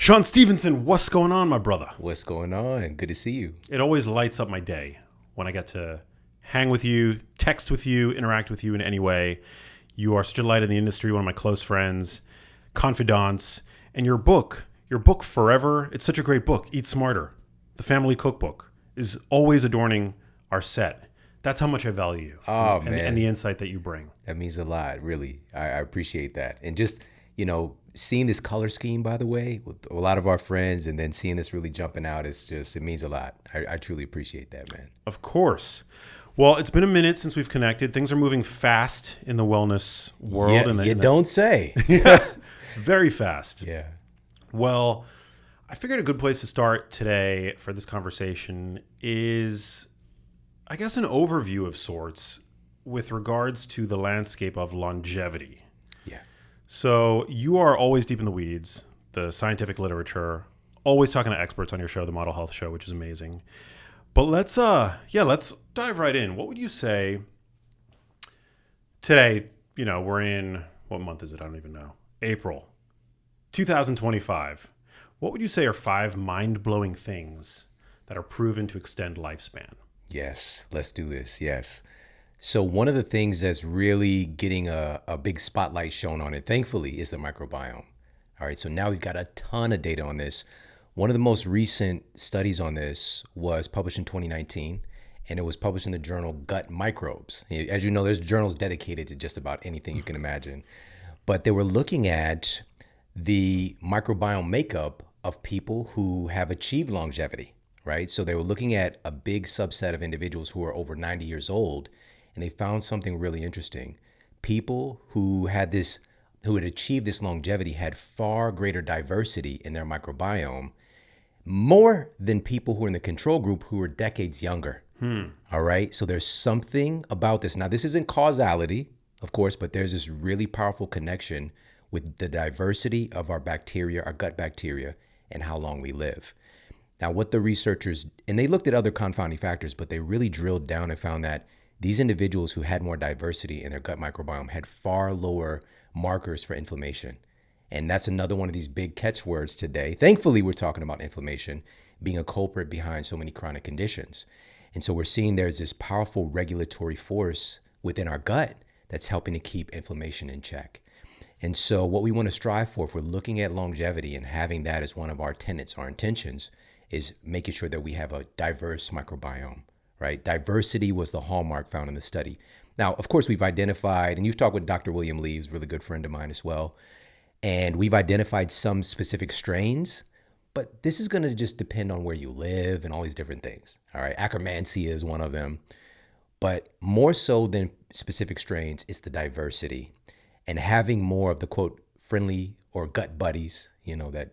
Shawn Stevenson, what's going on, my brother? What's going on? Good to see you. It always lights up my day when I get to hang with you, text with you, interact with you in any way. You are such a light in the industry, one of my close friends, confidants, and your book Forever, it's such a great book, Eat Smarter, the family cookbook, is always adorning our set. That's how much I value you and the insight that you bring. That means a lot, really. I appreciate that. And just, seeing this color scheme, by the way, with a lot of our friends, and then seeing this really jumping out, it means a lot. I truly appreciate that, man. Of course. Well, it's been a minute since we've connected. Things are moving fast in the wellness world. Yeah, don't say. Very fast. Yeah. Well, I figured a good place to start today for this conversation is, I guess, an overview of sorts with regards to the landscape of longevity. Yeah. So you are always deep in the weeds, the scientific literature, always talking to experts on your show, the Model Health Show, which is amazing. But let's dive right in. What would you say today? We're in, what month is it? I don't even know. April 2025. What would you say are 5 mind-blowing things that are proven to extend lifespan? Yes, let's do this. Yes. So one of the things that's really getting a big spotlight shown on it, thankfully, is the microbiome. All right, so now we've got a ton of data on this. One of the most recent studies on this was published in 2019, and it was published in the journal Gut Microbes. As you know, there's journals dedicated to just about anything you can imagine. But they were looking at the microbiome makeup of people who have achieved longevity, right? So they were looking at a big subset of individuals who are over 90 years old, and they found something really interesting. People who had achieved this longevity had far greater diversity in their microbiome, more than people who are in the control group who are decades younger. All right. So there's something about this. Now, this isn't causality, of course, but there's this really powerful connection with the diversity of our bacteria, our gut bacteria, and how long we live. Now, what the researchers, and they looked at other confounding factors, but they really drilled down and found that these individuals who had more diversity in their gut microbiome had far lower markers for inflammation. And that's another one of these big catchwords today. Thankfully, we're talking about inflammation being a culprit behind so many chronic conditions. And so we're seeing there's this powerful regulatory force within our gut that's helping to keep inflammation in check. And so what we want to strive for, if we're looking at longevity and having that as one of our tenets, our intentions, is making sure that we have a diverse microbiome, right? Diversity was the hallmark found in the study. Now, of course, we've identified, and you've talked with Dr. William Lee, who's a really good friend of mine as well, and we've identified some specific strains, but this is going to just depend on where you live and all these different things. All right, Akkermansia is one of them, but more so than specific strains, it's the diversity and having more of the, quote, friendly or gut buddies, that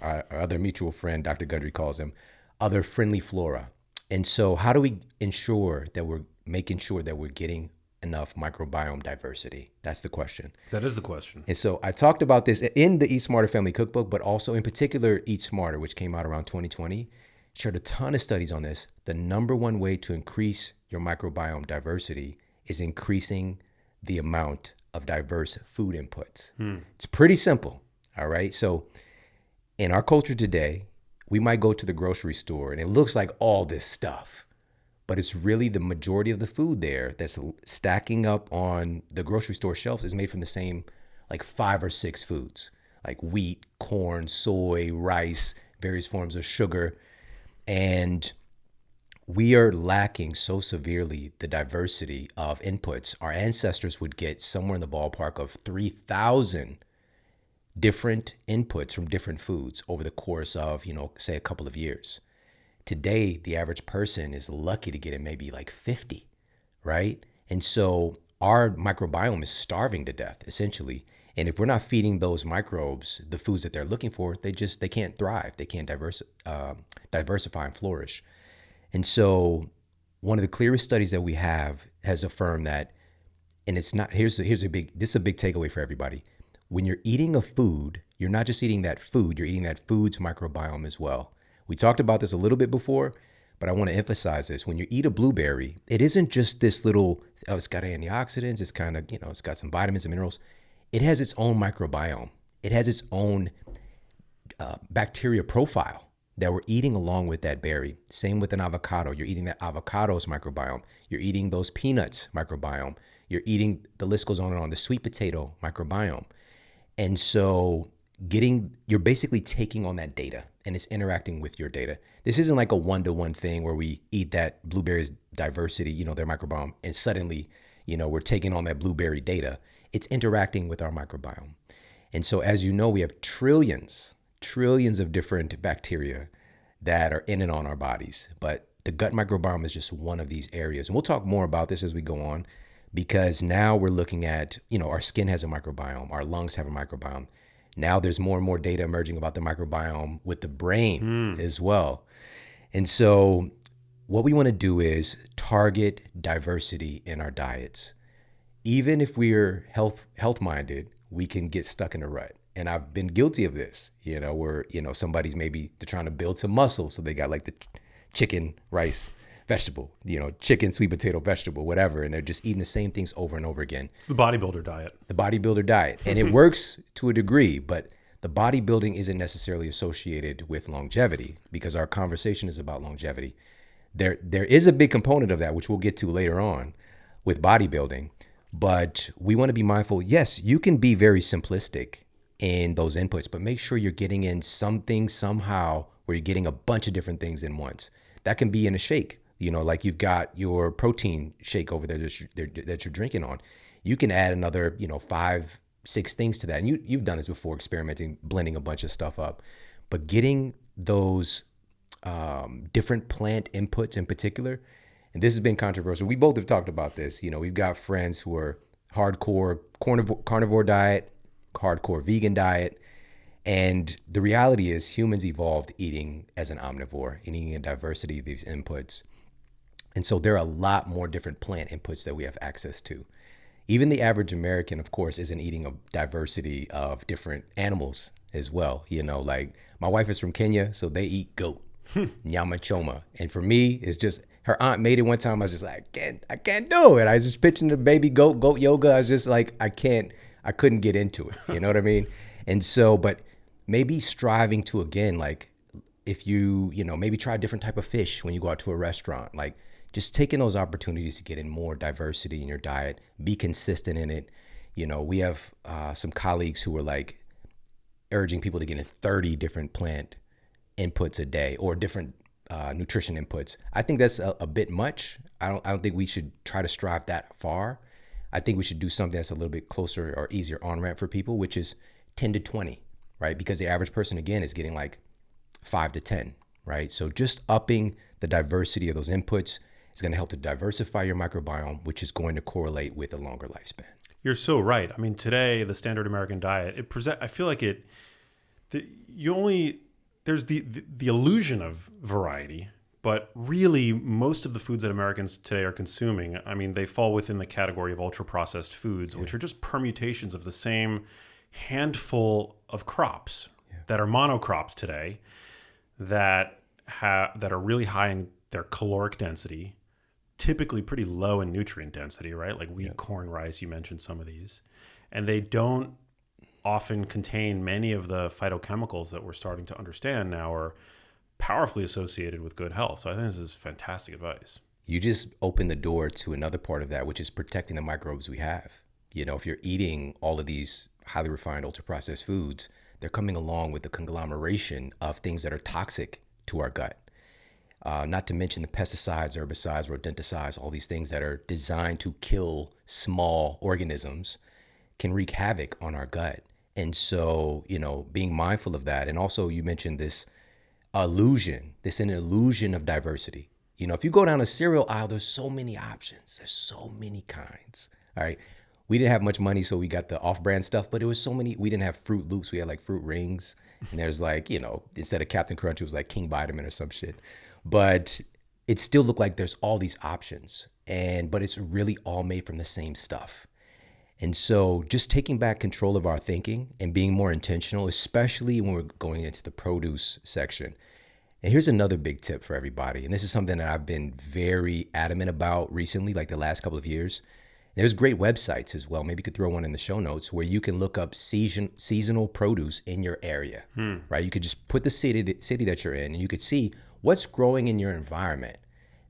our other mutual friend, Dr. Gundry, calls them, other friendly flora. And so how do we ensure that we're making sure that we're getting enough microbiome diversity? That's the question. That is the question. And so I talked about this in the Eat Smarter Family Cookbook, but also in particular, Eat Smarter, which came out around 2020, shared a ton of studies on this. The number one way to increase your microbiome diversity is increasing the amount of diverse food inputs. It's pretty simple, all right? So in our culture today, we might go to the grocery store and it looks like all this stuff, but it's really the majority of the food there that's stacking up on the grocery store shelves is made from the same like 5 or 6 foods, like wheat, corn, soy, rice, various forms of sugar. And we are lacking so severely the diversity of inputs. Our ancestors would get somewhere in the ballpark of 3,000 different inputs from different foods over the course of, say a couple of years. Today, the average person is lucky to get it maybe like 50, right? And so our microbiome is starving to death, essentially. And if we're not feeding those microbes the foods that they're looking for, they can't thrive. They can't diversify and flourish. And so one of the clearest studies that we have has affirmed that, and it's not, this is a big takeaway for everybody. When you're eating a food, you're not just eating that food, you're eating that food's microbiome as well. We talked about this a little bit before, but I want to emphasize this. When you eat a blueberry, it isn't just this little, it's got antioxidants, it's kind of, it's got some vitamins and minerals. It has its own microbiome. It has its own bacteria profile that we're eating along with that berry. Same with an avocado. You're eating that avocado's microbiome. You're eating those peanuts microbiome. You're eating, the list goes on and on, the sweet potato microbiome. And so you're basically taking on that data and it's interacting with your data. This isn't like a one-to-one thing where we eat that blueberry's diversity, their microbiome, and suddenly, we're taking on that blueberry data. It's interacting with our microbiome. And so as you know, we have trillions of different bacteria that are in and on our bodies. But the gut microbiome is just one of these areas. And we'll talk more about this as we go on, because now we're looking at, our skin has a microbiome, our lungs have a microbiome. Now there's more and more data emerging about the microbiome with the brain as well. And so what we want to do is target diversity in our diets. Even if we're health minded, we can get stuck in a rut. And I've been guilty of this, where, somebody's maybe they're trying to build some muscle. So they got like the chicken, rice, vegetable, chicken, sweet potato, vegetable, whatever. And they're just eating the same things over and over again. It's the bodybuilder diet. The bodybuilder diet. And it works to a degree, but the bodybuilding isn't necessarily associated with longevity, because our conversation is about longevity. There is a big component of that, which we'll get to later on with bodybuilding. But we want to be mindful. Yes, you can be very simplistic in those inputs, but make sure you're getting in something somehow where you're getting a bunch of different things in once. That can be in a shake, like you've got your protein shake over there that you're drinking on. You can add another, 5-6 things to that. And you've done this before, experimenting, blending a bunch of stuff up. But getting those different plant inputs in particular, and this has been controversial. We both have talked about this. We've got friends who are hardcore carnivore diet, hardcore vegan diet. And the reality is humans evolved eating as an omnivore and eating a diversity of these inputs. And so there are a lot more different plant inputs that we have access to. Even the average American, of course, isn't eating a diversity of different animals as well. Like my wife is from Kenya, so they eat goat, nyama choma. And for me, it's just, her aunt made it one time. I was just like, I can't do it. I was just pitching the baby goat yoga. I was just like, I couldn't get into it. You know what I mean? And so, but maybe striving to, again, like if you maybe try a different type of fish when you go out to a restaurant, like just taking those opportunities to get in more diversity in your diet, be consistent in it. We have some colleagues who are like urging people to get in 30 different plant inputs a day or different nutrition inputs. I think that's a bit much. I don't think we should try to strive that far. I think we should do something that's a little bit closer or easier on ramp for people, which is 10 to 20, right? Because the average person, again, is getting like 5 to 10, right? So just upping the diversity of those inputs is going to help to diversify your microbiome, which is going to correlate with a longer lifespan. You're so right. I mean, today, the standard American diet, I feel like there's the illusion of variety, but really most of the foods that Americans today are consuming, I mean, they fall within the category of ultra-processed foods, which are just permutations of the same handful of crops that are monocrops today that are really high in their caloric density, typically pretty low in nutrient density, right? Like wheat, corn, rice, you mentioned some of these. And they don't often contain many of the phytochemicals that we're starting to understand now are powerfully associated with good health. So I think this is fantastic advice. You just open the door to another part of that, which is protecting the microbes we have. If you're eating all of these highly refined, ultra-processed foods, they're coming along with the conglomeration of things that are toxic to our gut. Not to mention the pesticides, herbicides, rodenticides, all these things that are designed to kill small organisms can wreak havoc on our gut. And so, being mindful of that. And also you mentioned this illusion of diversity. If you go down a cereal aisle, there's so many options. There's so many kinds. All right. We didn't have much money, so we got the off-brand stuff, but it was so many. We didn't have Fruit Loops. We had like Fruit Rings. And there's like, instead of Captain Crunch, it was like King Vitamin or some shit. But it still looked like there's all these options. But it's really all made from the same stuff. And so just taking back control of our thinking and being more intentional, especially when we're going into the produce section. And here's another big tip for everybody. And this is something that I've been very adamant about recently, like the last couple of years. There's great websites as well. Maybe you could throw one in the show notes where you can look up seasonal produce in your area, right? You could just put the city that you're in, and you could see what's growing in your environment.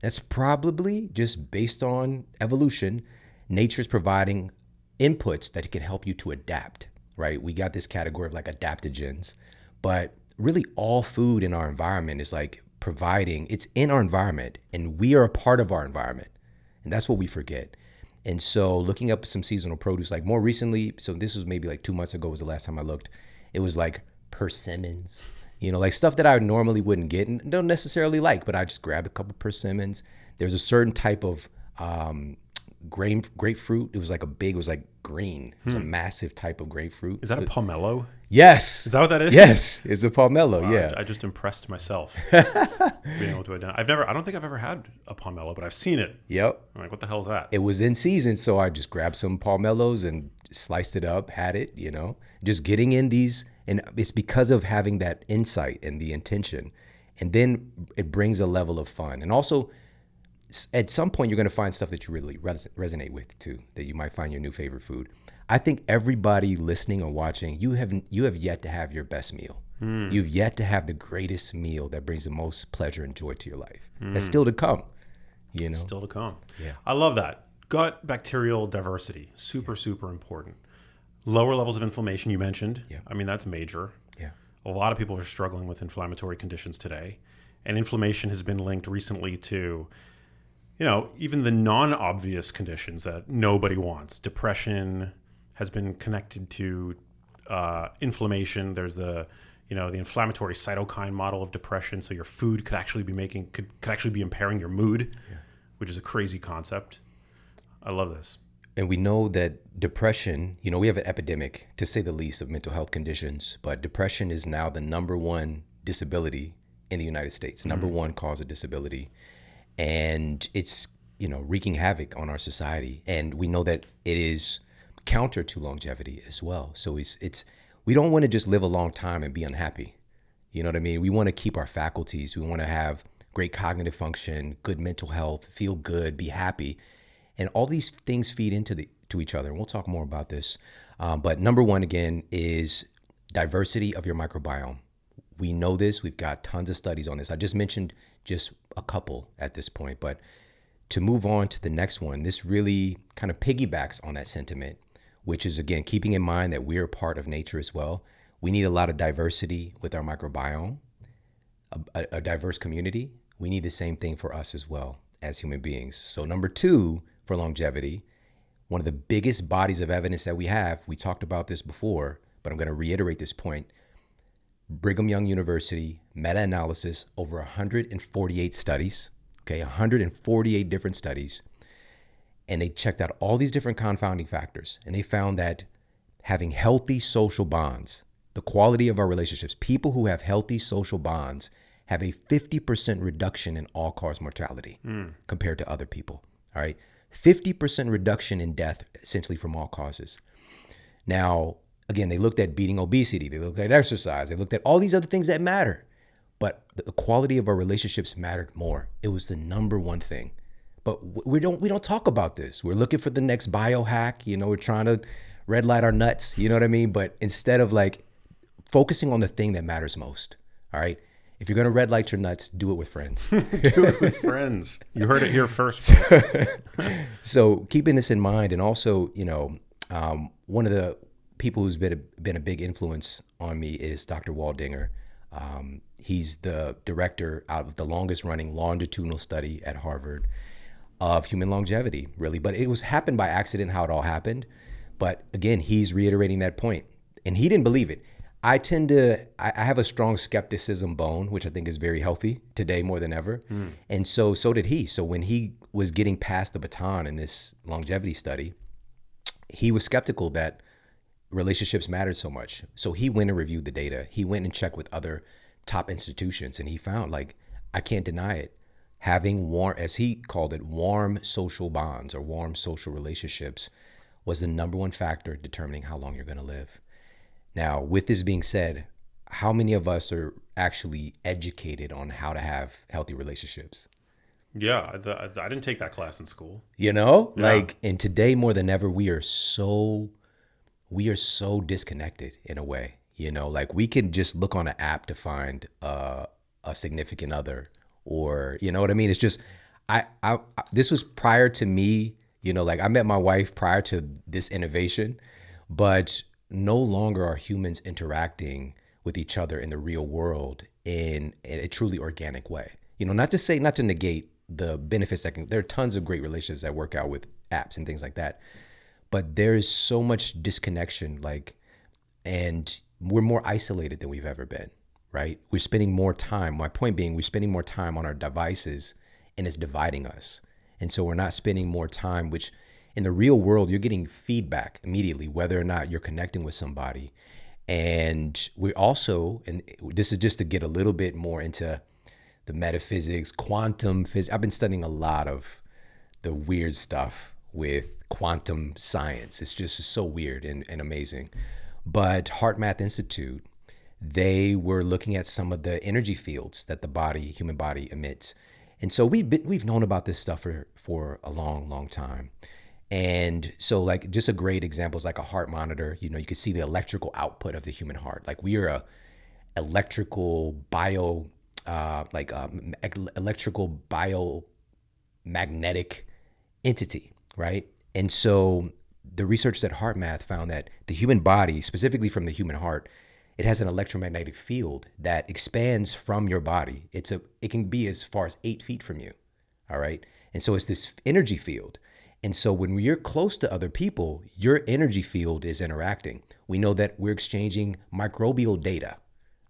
That's probably just based on evolution. Nature's providing inputs that can help you to adapt, right? We got this category of like adaptogens, but really all food in our environment is like providing, it's in our environment, and we are a part of our environment. And that's what we forget. And so looking up some seasonal produce, like more recently, so this was maybe like 2 months ago was the last time I looked, it was like persimmons, like stuff that I normally wouldn't get and don't necessarily like, but I just grabbed a couple persimmons. There's a certain type of grapefruit. It was like green. It was a massive type of grapefruit. Is that a pomelo? Yes. Is that what that is? Yes, it's a pomelo. Yeah. I just impressed myself being able to identify. I don't think I've ever had a pomelo, but I've seen it. Yep. I'm like, what the hell is that? It was in season, so I just grabbed some pomelos and sliced it up, had it, just getting in these. And it's because of having that insight and the intention. And then it brings a level of fun. And also, at some point, you're going to find stuff that you really resonate with, too, that you might find your new favorite food. I think everybody listening or watching, you have yet to have your best meal. You've yet to have the greatest meal that brings the most pleasure and joy to your life. That's still to come, Still to come. Yeah. I love that. Gut bacterial diversity, super important. Lower levels of inflammation, you mentioned. Yeah. I mean, that's major. Yeah. A lot of people are struggling with inflammatory conditions today. And inflammation has been linked recently to, even the non-obvious conditions that nobody wants. Depression has been connected to inflammation. There's the inflammatory cytokine model of depression. So your food could actually be impairing your mood, which is a crazy concept. I love this. And we know that depression, we have an epidemic, to say the least, of mental health conditions, but depression is now the number one disability in the United States, number one cause of disability. And it's, wreaking havoc on our society. And we know that it is counter to longevity as well. So we don't want to just live a long time and be unhappy. You know what I mean? We want to keep our faculties. We want to have great cognitive function, good mental health, feel good, be happy. And all these things feed to each other. And we'll talk more about this. But number one, again, is diversity of your microbiome. We know this. We've got tons of studies on this. I just mentioned just a couple at this point. But to move on to the next one, this really kind of piggybacks on that sentiment, which is, again, keeping in mind that we're part of nature as well. We need a lot of diversity with our microbiome, a diverse community. We need the same thing for us as well as human beings. So number two, for longevity, one of the biggest bodies of evidence that we have, we talked about this before, but I'm going to reiterate this point. Brigham Young University, meta-analysis, over 148 studies, 148 different studies. And they checked out all these different confounding factors. And they found that having healthy social bonds, the quality of our relationships, people who have healthy social bonds have a 50% reduction in all-cause mortality compared to other people, all right? 50% reduction in death, essentially from all causes. Now, again, they looked at beating obesity. They looked at exercise. They looked at all these other things that matter. But the quality of our relationships mattered more. It was the number one thing. But we don't talk about this. We're looking for the next biohack. We're trying to red light our nuts. You know what I mean? But instead of like focusing on the thing that matters most, all right? If you're going to red light your nuts, do it with friends. Do it with friends. You heard it here first. So keeping this in mind, and also, one of the people who's been a big influence on me is Dr. Waldinger. He's the director out of the longest running longitudinal study at Harvard of human longevity, really. But it happened by accident how it all happened. But again, he's reiterating that point. And he didn't believe it. I have a strong skepticism bone, which I think is very healthy today more than ever. And so did he. So when he was getting past the baton in this longevity study, he was skeptical that relationships mattered so much. So he went and reviewed the data. He went and checked with other top institutions, and he found, I can't deny it, having warm, as he called it, warm social bonds or warm social relationships was the number one factor determining how long you're going to live. Now, with this being said, how many of us are actually educated on how to have healthy relationships? Yeah, I didn't take that class in school. You know, Yeah. like, and today more than ever, we are so disconnected in a way. You know, like we can just look on an app to find a significant other, or you know what I mean. It's just, I this was prior to me. You know, like I met my wife prior to this innovation, but no longer are humans interacting with each other in the real world in a truly organic way. You know, not to negate the benefits there are tons of great relationships that work out with apps and things like that. But there's so much disconnection, like, and we're more isolated than we've ever been, right? We're spending more time. My point being, we're spending more time on our devices and it's dividing us. And so we're not spending more time, which in the real world, you're getting feedback immediately, whether or not you're connecting with somebody. And we also, and this is just to get a little bit more into the metaphysics, quantum physics. I've been studying a lot of the weird stuff with quantum science. It's just so weird and amazing. But Heart Math Institute, they were looking at some of the energy fields that the human body emits. And so we've known about this stuff for a long, long time. And so like just a great example is like a heart monitor. You know, you can see the electrical output of the human heart. Like we are a electrical electrical biomagnetic entity, right? And so the researchers at Heart Math found that the human body, specifically from the human heart, it has an electromagnetic field that expands from your body. It can be as far as 8 feet from you, all right? And so it's this energy field. And so when you're close to other people, your energy field is interacting. We know that we're exchanging microbial data,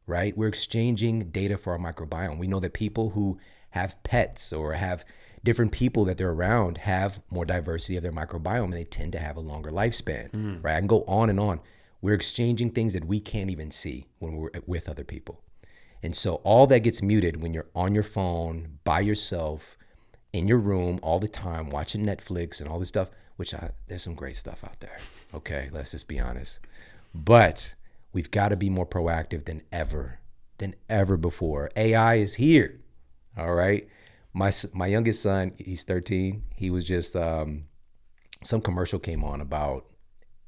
right? We're exchanging data for our microbiome. We know that people who have pets or have different people that they're around have more diversity of their microbiome and they tend to have a longer lifespan, right? I can go on and on. We're exchanging things that we can't even see when we're with other people. And so all that gets muted when you're on your phone, by yourself, in your room all the time, watching Netflix and all this stuff, there's some great stuff out there. Okay, let's just be honest. But we've got to be more proactive than ever before. AI is here, all right? My youngest son, he's 13. He was just, some commercial came on about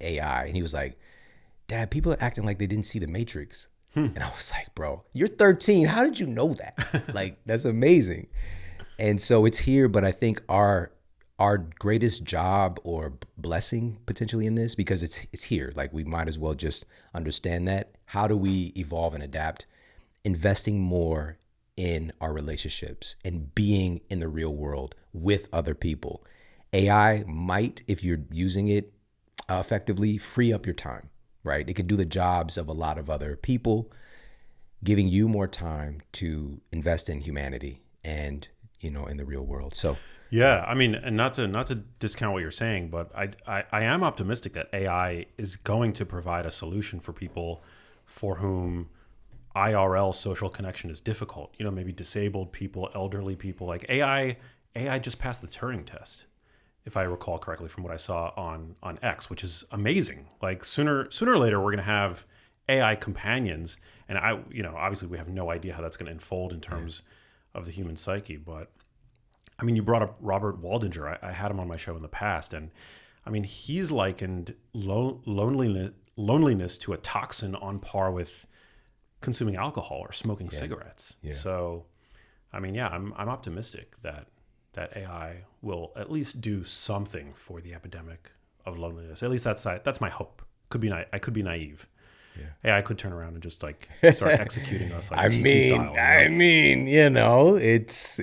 AI and he was like, Dad, people are acting like they didn't see the Matrix. And I was like, bro, you're 13. How did you know that? Like, that's amazing. And so it's here, but I think our greatest job or blessing potentially in this, because it's here, like we might as well just understand that. How do we evolve and adapt? Investing more in our relationships and being in the real world with other people. AI might, if you're using it effectively, free up your time, right? It can do the jobs of a lot of other people, giving you more time to invest in humanity and, you know, in the real world. So yeah, I mean, and not to discount what you're saying, but I am optimistic that AI is going to provide a solution for people for whom IRL social connection is difficult. You know, maybe disabled people, elderly people. Like AI just passed the Turing test, if I recall correctly from what I saw on X, which is amazing. Like sooner or later, we're going to have AI companions, and obviously we have no idea how that's going to unfold in terms of the human psyche. But I mean, you brought up Robert Waldinger. I had him on my show in the past, and I mean, he's likened loneliness to a toxin on par with consuming alcohol or smoking cigarettes. Yeah. So, I mean, I'm optimistic that AI will at least do something for the epidemic of loneliness. At least that's my hope. I could be naive. Yeah. AI could turn around and just like start executing us like T2 style. I mean, you know, it's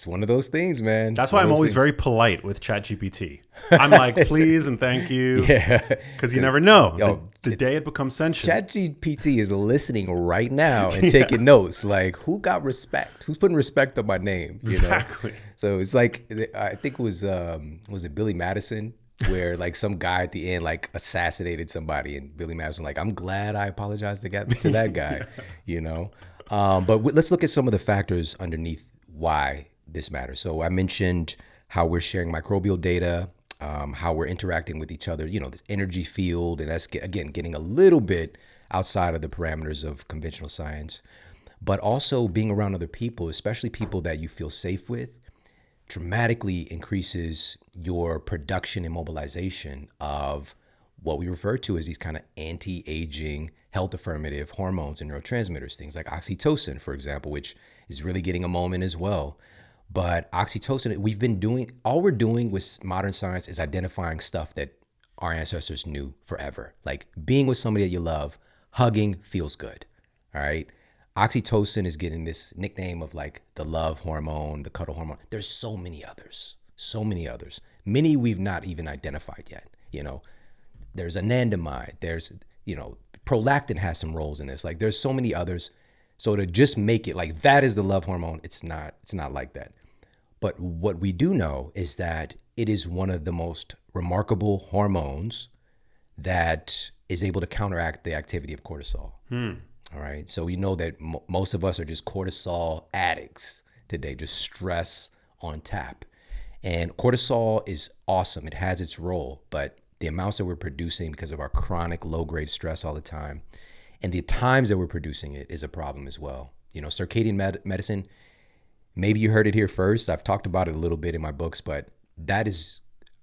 one of those things, man. That's why I'm always very polite with ChatGPT. I'm like, please and thank you. Yeah. Because you never know. Yo, the day it becomes sentient. ChatGPT is listening right now and taking notes. Like, who got respect? Who's putting respect on my name? You exactly. know? So it's like, I think was it Billy Madison? Where like some guy at the end like assassinated somebody and Billy Madison like, I'm glad I apologized to that guy, you know. But let's look at some of the factors underneath why this matters. So I mentioned how we're sharing microbial data, how we're interacting with each other, you know, the energy field, and that's again getting a little bit outside of the parameters of conventional science, but also being around other people, especially people that you feel safe with. dramatically increases your production and mobilization of what we refer to as these kind of anti-aging, health affirmative hormones and neurotransmitters, things like oxytocin, for example, which is really getting a moment as well. But oxytocin, all we're doing with modern science is identifying stuff that our ancestors knew forever. Like being with somebody that you love, hugging feels good, all right? Oxytocin is getting this nickname of like the love hormone, the cuddle hormone. There's so many others. Many we've not even identified yet. There's anandamide. There's, prolactin has some roles in this. Like there's so many others. So to just make it like that is the love hormone, it's not like that. But what we do know is that it is one of the most remarkable hormones that is able to counteract the activity of cortisol. All right. So we know that most of us are just cortisol addicts today, just stress on tap. And cortisol is awesome. It has its role, but the amounts that we're producing because of our chronic low-grade stress all the time and the times that we're producing it is a problem as well. Circadian medicine, maybe you heard it here first. I've talked about it a little bit in my books, but that is,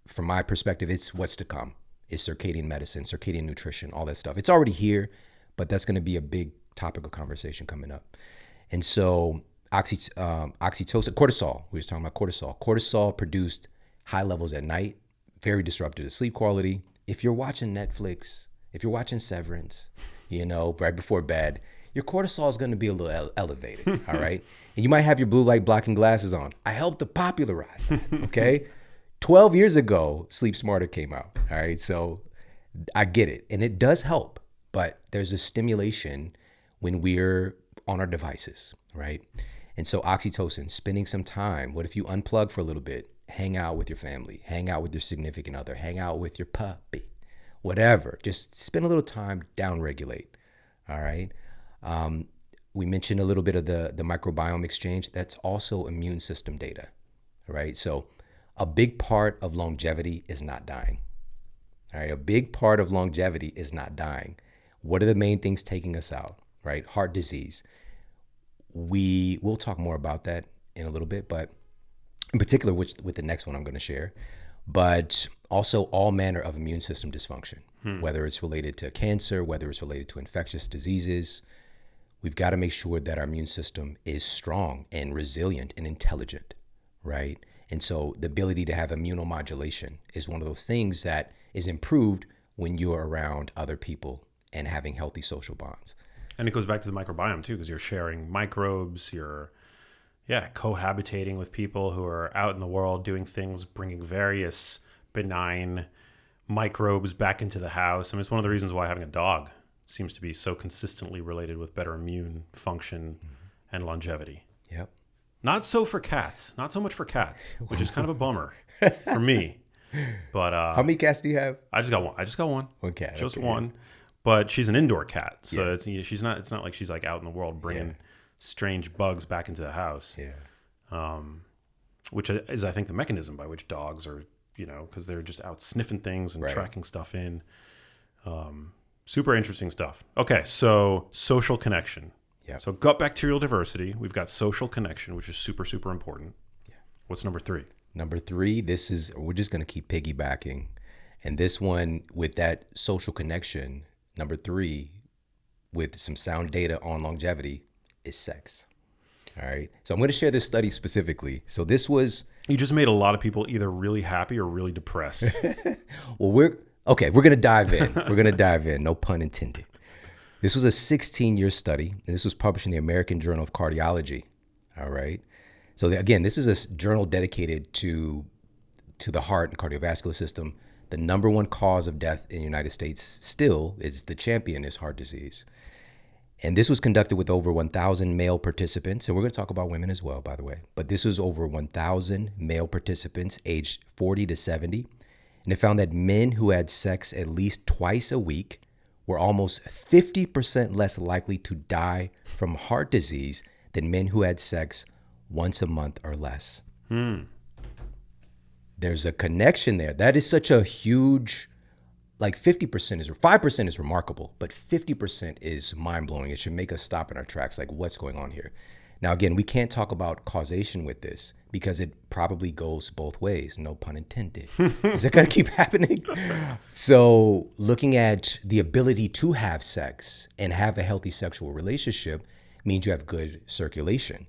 from my perspective, it's what's to come, is circadian medicine, circadian nutrition, all that stuff. It's already here, but that's going to be a big topic of conversation coming up. And so oxytocin, cortisol, we were talking about cortisol. Cortisol produced high levels at night, very disruptive to sleep quality. If you're watching Netflix, if you're watching Severance, right before bed, your cortisol is going to be a little elevated, all right? And you might have your blue light blocking glasses on. I helped to popularize that, okay? 12 years ago, Sleep Smarter came out, all right? So I get it, and it does help, but there's a stimulation when we're on our devices, right? And so oxytocin, spending some time, what if you unplug for a little bit, hang out with your family, hang out with your significant other, hang out with your puppy, whatever, just spend a little time, downregulate, all right? We mentioned a little bit of the microbiome exchange. That's also immune system data, right? So a big part of longevity is not dying, all right? A big part of longevity is not dying. What are the main things taking us out, right? Heart disease. We'll talk more about that in a little bit, but in particular, with the next one I'm going to share, but also all manner of immune system dysfunction, whether it's related to cancer, whether it's related to infectious diseases. We've got to make sure that our immune system is strong and resilient and intelligent, right? And so the ability to have immunomodulation is one of those things that is improved when you're around other people and having healthy social bonds. And it goes back to the microbiome too, because you're sharing microbes, you're cohabitating with people who are out in the world doing things, bringing various benign microbes back into the house. I mean, it's one of the reasons why having a dog seems to be so consistently related with better immune function and longevity. Yep. Not so much for cats, which is kind of a bummer for me. But how many cats do you have? I just got one. One cat. Just okay. one. But she's an indoor cat, so it's not like she's like out in the world bringing strange bugs back into the house. Yeah. Which is, I think, the mechanism by which dogs are, because they're just out sniffing things and tracking stuff in. Super interesting stuff. Okay, so social connection. Yeah. So gut bacterial diversity. We've got social connection, which is super, super important. Yeah. What's number 3? Number 3, we're just going to keep piggybacking. And this one, with that social connection, number 3, with some sound data on longevity, is sex. All right. So I'm going to share this study specifically. So this was... You just made a lot of people either really happy or really depressed. Well, we're going to dive in. We're going to dive in. No pun intended. This was a 16-year study, and this was published in the American Journal of Cardiology. All right. So again, this is a journal dedicated to the heart and cardiovascular system. The number one cause of death in the United States still is heart disease. And this was conducted with over 1,000 male participants. And we're going to talk about women as well, by the way. But this was over 1,000 male participants aged 40 to 70. And it found that men who had sex at least twice a week were almost 50% less likely to die from heart disease than men who had sex once a month or less. There's a connection there. That is such a huge, 5% is remarkable, but 50% is mind blowing. It should make us stop in our tracks. Like, what's going on here? Now, again, we can't talk about causation with this because it probably goes both ways. No pun intended. Is that going to keep happening? So looking at the ability to have sex and have a healthy sexual relationship means you have good circulation,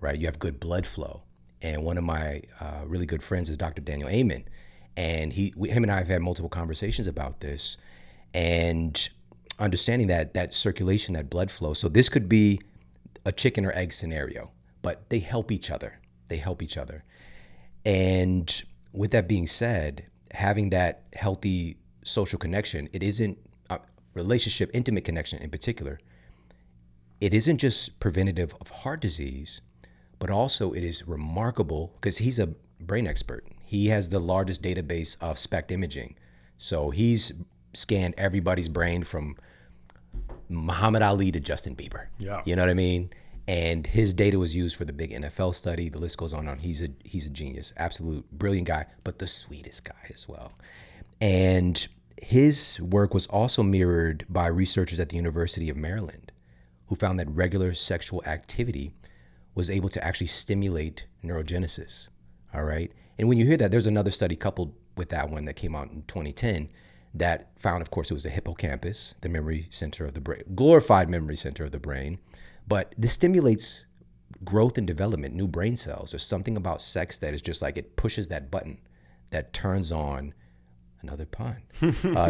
right? You have good blood flow. And one of my really good friends is Dr. Daniel Amen. And him and I have had multiple conversations about this and understanding that circulation, that blood flow. So this could be a chicken or egg scenario, but they help each other. And with that being said, having that healthy social connection, it isn't a relationship, intimate connection in particular. It isn't just preventative of heart disease, but also it is remarkable because he's a brain expert. He has the largest database of SPECT imaging. So he's scanned everybody's brain from Muhammad Ali to Justin Bieber. Yeah. You know what I mean? And his data was used for the big NFL study. The list goes on and on. He's a genius, absolute brilliant guy, but the sweetest guy as well. And his work was also mirrored by researchers at the University of Maryland who found that regular sexual activity was able to actually stimulate neurogenesis. All right. And when you hear that, there's another study coupled with that one that came out in 2010 that found, of course, it was the hippocampus, the memory center of the brain, glorified memory center of the brain. But this stimulates growth and development, new brain cells. There's something about sex that is just like it pushes that button that turns on, another pun,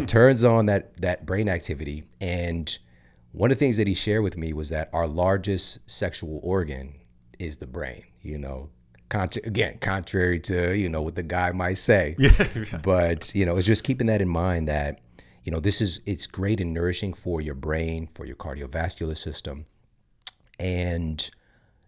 turns on that brain activity. And one of the things that he shared with me was that our largest sexual organ is the brain, contrary to, what the guy might say. But, it's just keeping that in mind that, it's great and nourishing for your brain, for your cardiovascular system. And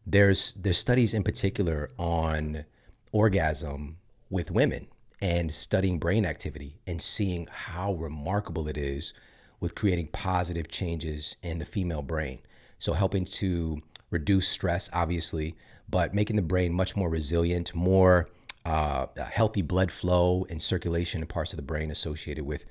there's studies in particular on orgasm with women and studying brain activity and seeing how remarkable it is with creating positive changes in the female brain. So helping to reduce stress, obviously, but making the brain much more resilient, more healthy blood flow and circulation in parts of the brain associated with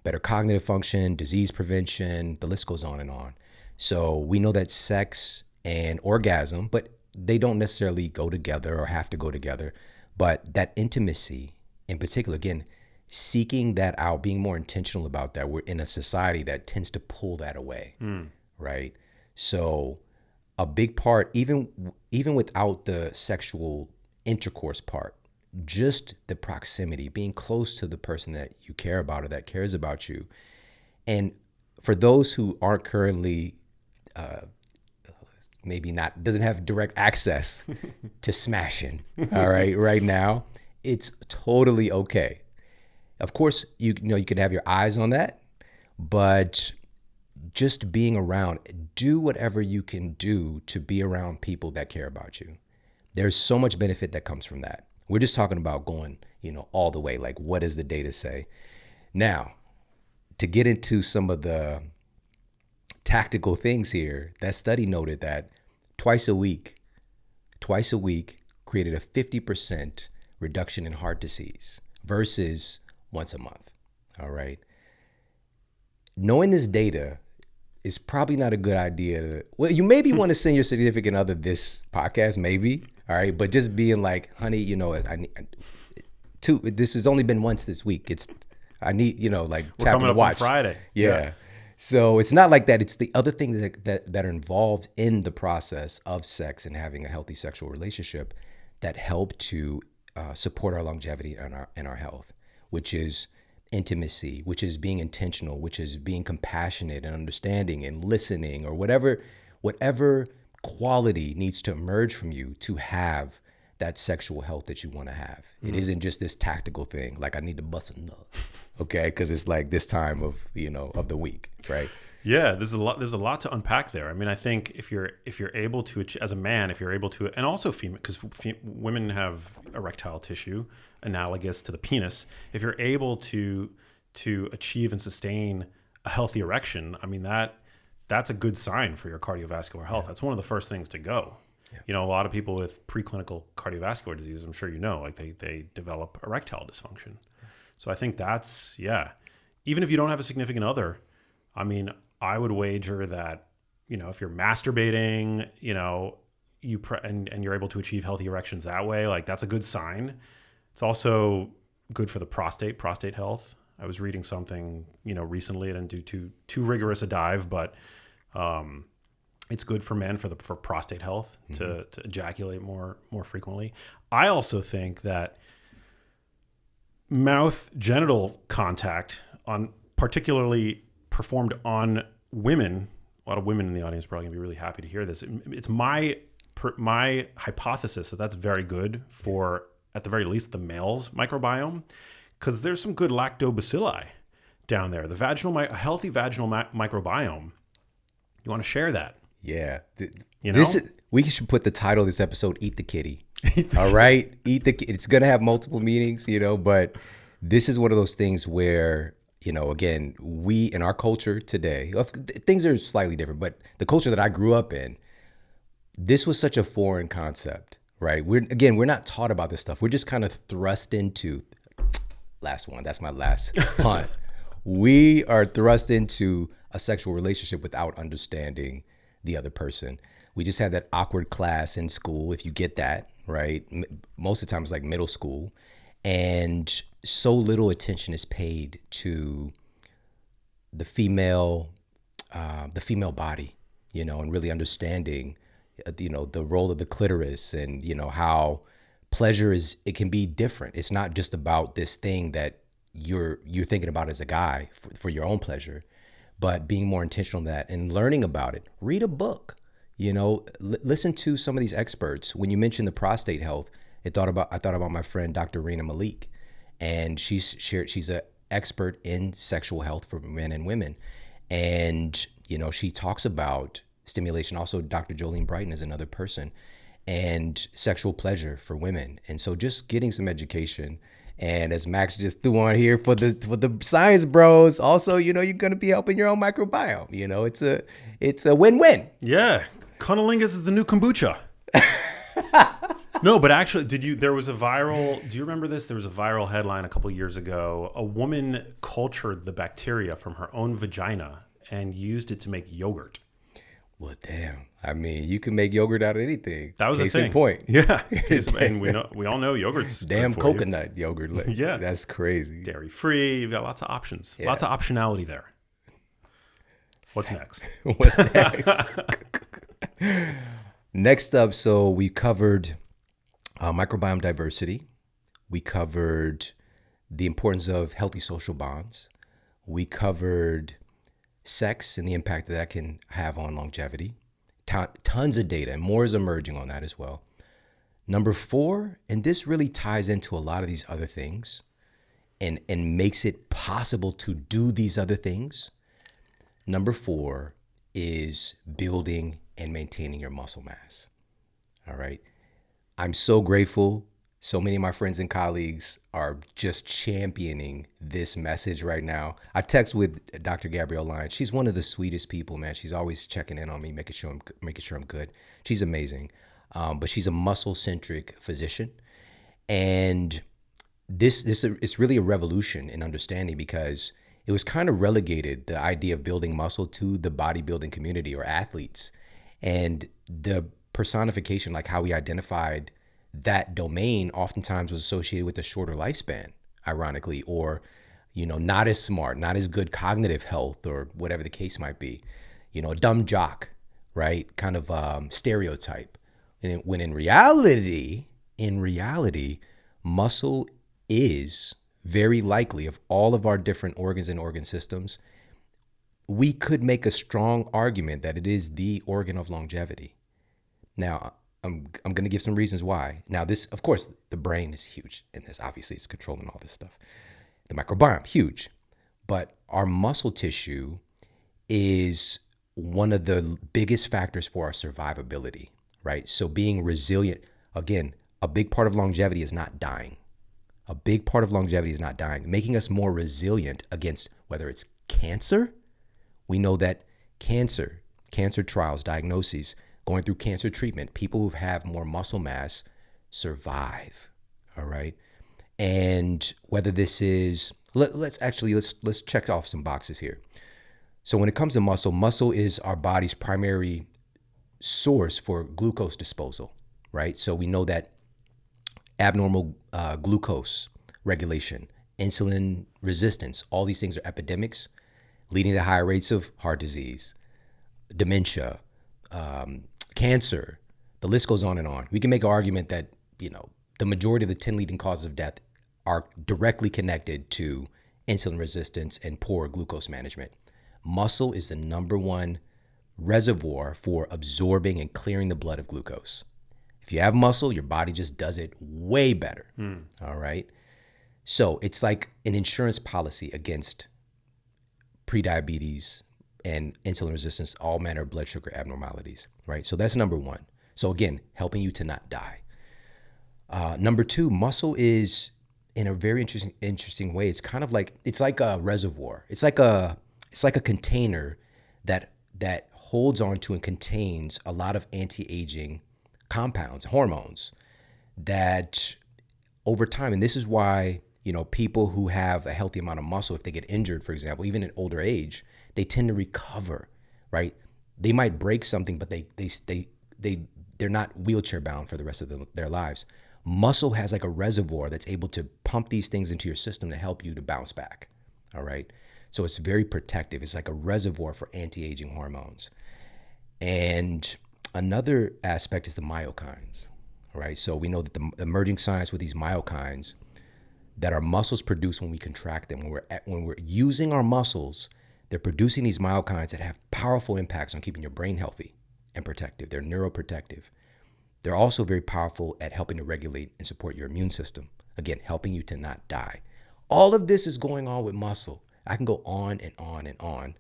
better cognitive function, disease prevention, the list goes on and on. So we know that sex and orgasm, but they don't necessarily go together or have to go together, but that intimacy in particular, again, seeking that out, being more intentional about that. We're in a society that tends to pull that away, right? So a big part, even without the sexual intercourse part, just the proximity, being close to the person that you care about or that cares about you. And for those who aren't currently, doesn't have direct access to smashing, all right now, it's totally okay. Of course, you could have your eyes on that, but just being around, do whatever you can do to be around people that care about you. There's so much benefit that comes from that. We're just talking about going, all the way. Like, what does the data say? Now, to get into some of the tactical things here, that study noted that twice a week created a 50% reduction in heart disease versus once a month. All right. Knowing this data is probably not a good idea. Well, you maybe want to send your significant other this podcast, maybe. All right. But just being like, honey, this has only been once this week. I need, We're tap coming the up watch. on Friday. Yeah. So it's not like that. It's the other things that are involved in the process of sex and having a healthy sexual relationship that help to support our longevity and our health, which is intimacy, which is being intentional, which is being compassionate and understanding and listening, or whatever quality needs to emerge from you to have that sexual health that you want to have. It isn't just this tactical thing, like I need to bust a nut, okay? Because it's like this time of of the week, right? Yeah, there's a lot to unpack there. I mean, I think if you're able to, as a man, if you're able to, and also female, because women have erectile tissue analogous to the penis. If you're able to achieve and sustain a healthy erection, I mean that's a good sign for your cardiovascular health. That's one of the first things to go. Yeah. A lot of people with preclinical cardiovascular disease, I'm sure like they develop erectile dysfunction. So I think that's, even if you don't have a significant other, I mean, I would wager that, if you're masturbating, and you're able to achieve healthy erections that way, like that's a good sign. It's also good for the prostate health. I was reading something, recently. I didn't do too rigorous a dive, but it's good for men for prostate health to ejaculate more frequently. I also think that mouth genital contact, particularly performed on women, a lot of women in the audience are probably gonna be really happy to hear this. It's my hypothesis that that's very good for, at the very least, the male's microbiome, because there's some good lactobacilli down there. A healthy vaginal microbiome. You want to share that? Yeah. We should put the title of this episode, Eat the Kitty. All right? Eat the Kitty. It's going to have multiple meanings, but this is one of those things where, again, we in our culture today, things are slightly different, but the culture that I grew up in, this was such a foreign concept, right? We're not taught about this stuff. We're just kind of thrust into, last one, that's my last punt. We are thrust into a sexual relationship without understanding the other person. We just had that awkward class in school, if you get that, right? Most of the time it's like middle school. And so little attention is paid to the female body, and really understanding, the role of the clitoris and, how pleasure it can be different. It's not just about this thing that you're thinking about as a guy for your own pleasure, but being more intentional in that and learning about it. Read a book, listen to some of these experts. When you mentioned the prostate health, I thought about my friend, Dr. Rena Malik, and she's an expert in sexual health for men and women. And, she talks about stimulation. Also, Dr. Jolene Brighton is another person, and sexual pleasure for women. And so just getting some education. And as Max just threw on here for the science bros, also, you're going to be helping your own microbiome. It's a win-win. Yeah. Cunnilingus is the new kombucha. No, but actually, do you remember this? There was a viral headline a couple years ago. A woman cultured the bacteria from her own vagina and used it to make yogurt. Well, damn. I mean, you can make yogurt out of anything. That was the thing. Point. Yeah. And we all know yogurt's damn coconut yogurt. Yeah. That's crazy. Dairy free. You've got lots of options. Yeah. Lots of optionality there. What's next? What's next? Next up, so we covered microbiome diversity. We covered the importance of healthy social bonds. We covered sex and the impact that can have on longevity. Tons of data, and more is emerging on that as well. Number 4, and this really ties into a lot of these other things and makes it possible to do these other things. Number 4 is building and maintaining your muscle mass. All right. I'm so grateful. So many of my friends and colleagues are just championing this message right now. I text with Dr. Gabrielle Lyons. She's one of the sweetest people, man. She's always checking in on me, making sure I'm good. She's amazing. But she's a muscle-centric physician. And it's really a revolution in understanding, because it was kind of relegated, the idea of building muscle, to the bodybuilding community or athletes. And the personification, like how we identified that domain, oftentimes was associated with a shorter lifespan, ironically, or, not as smart, not as good cognitive health, or whatever the case might be, a dumb jock, right? Kind of stereotype. And when in reality, muscle is very likely, of all of our different organs and organ systems, we could make a strong argument that it is the organ of longevity. Now, I'm going to give some reasons why. Now, this, of course, the brain is huge in this. Obviously, it's controlling all this stuff. The microbiome, huge. But our muscle tissue is one of the biggest factors for our survivability, right? So being resilient, again, a big part of longevity is not dying. A big part of longevity is not dying, making us more resilient against whether it's cancer. We know that cancer trials, diagnoses, going through cancer treatment, people who have more muscle mass survive, all right? And whether this is, let's check off some boxes here. So when it comes to muscle is our body's primary source for glucose disposal, right? So we know that abnormal glucose regulation, insulin resistance, all these things are epidemics leading to higher rates of heart disease, dementia, cancer. The list goes on and on. We can make an argument that, the majority of the 10 leading causes of death are directly connected to insulin resistance and poor glucose management. Muscle is the number one reservoir for absorbing and clearing the blood of glucose. If you have muscle, your body just does it way better. All right. So it's like an insurance policy against prediabetes and insulin resistance, all manner of blood sugar abnormalities, right? So that's number one. So again, helping you to not die. Number two, muscle is in a very interesting way. It's kind of like, it's like a reservoir. It's like a container that holds on to and contains a lot of anti-aging compounds, hormones that over time, and this is why, people who have a healthy amount of muscle, if they get injured, for example, even in older age, they tend to recover, right? They might break something, but they're not wheelchair bound for the rest of their lives. Muscle has like a reservoir that's able to pump these things into your system to help you to bounce back. All right. So it's very protective. It's like a reservoir for anti-aging hormones. And another aspect is the myokines. All right. So we know that the emerging science with these myokines that our muscles produce when we contract them, when we're using our muscles, they're producing these myokines that have powerful impacts on keeping your brain healthy and protective. They're neuroprotective. They're also very powerful at helping to regulate and support your immune system. Again, helping you to not die. All of this is going on with muscle. I can go on and on and on.